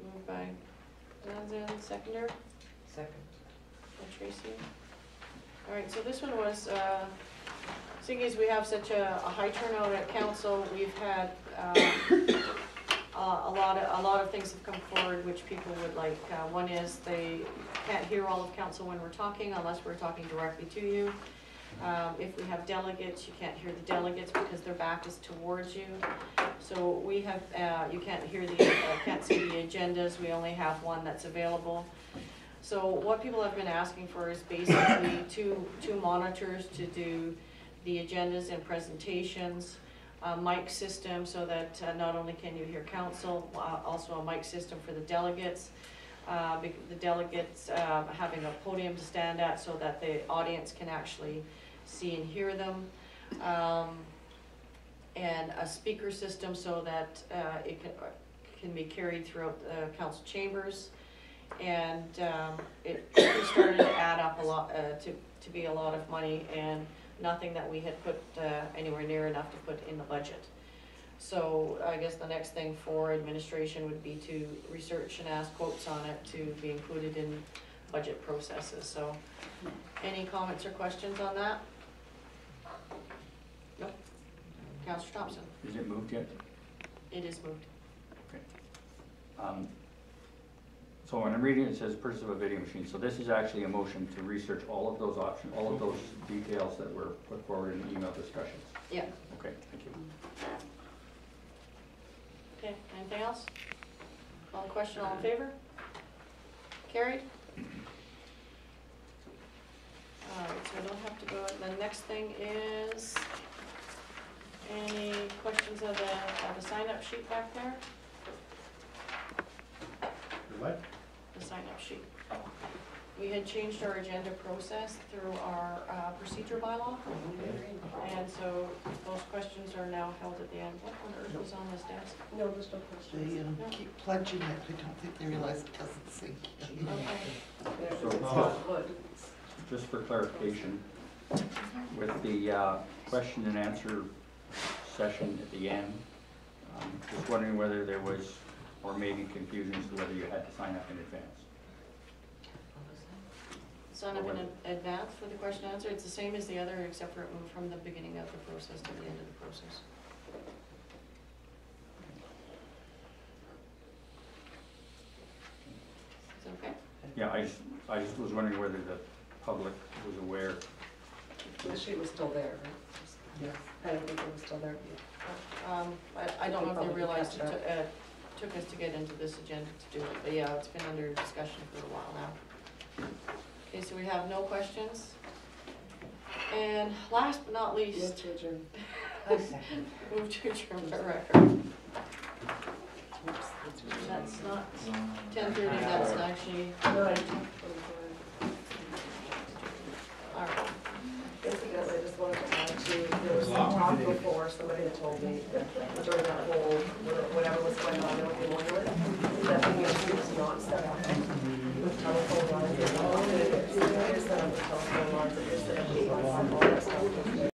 Moved by Zanzan, seconder? Second. By Tracy. All right, so this one was, seeing as we have such a high turnout at council, we've had a lot of things have come forward which people would like. One is they can't hear all of council when we're talking unless we're talking directly to you. If we have delegates, you can't hear the delegates because their back is towards you. So we have, you can't hear can't see the agendas, we only have one that's available. So what people have been asking for is basically two monitors to do the agendas and presentations, a mic system so that not only can you hear council, also a mic system for the delegates. The delegates having a podium to stand at so that the audience can actually see and hear them. And a speaker system so that it can be carried throughout the council chambers. And it started to add up a lot, to be a lot of money, and nothing that we had put anywhere near enough to put in the budget. So I guess the next thing for administration would be to research and ask quotes on it to be included in budget processes. So any comments or questions on that? Nope. Councillor Thompson? Is it moved yet? It is moved. Okay. So when I'm reading, it says purchase of a video machine. So this is actually a motion to research all of those options, all of those details that were put forward in the email discussions. Yeah. Okay, thank you. Okay, anything else? On the question, all in favor? Carried? Alright, so I don't have to go, the next thing is, any questions of the sign-up sheet back there? What? The sign-up sheet. We had changed our agenda process through our procedure bylaw, and so those questions are now held at the end. What on earth is on this desk? No, there's no questions. They keep pledging it, I don't think they realize it doesn't sink in. Okay. Yeah, So- it's not wood. Just for clarification, with the question and answer session at the end, just wondering whether there was, or maybe confusion as to whether you had to sign up in advance. Sign up in advance for the question and answer. It's the same as the other, except for it moved from the beginning of the process to the end of the process. Is that okay? Yeah, I just was wondering whether the public was aware. The sheet was still there, right? Yes. I don't think it was still there. I don't know if they Probably realized catch it took us to get into this agenda to do it, but yeah, it's been under discussion for a while now. Okay, so we have no questions. And last but not least, Move to adjourn. move to adjourn by record. Oops, that's really- That's not 10:30, that's actually, No, all right. basically, I just wanted to add to, there was some talk before, somebody had told me during that whole, whatever was going on, there with the lawyer, that the issue was not set up with telephone lines. It is set up with telephone lines, it is set up with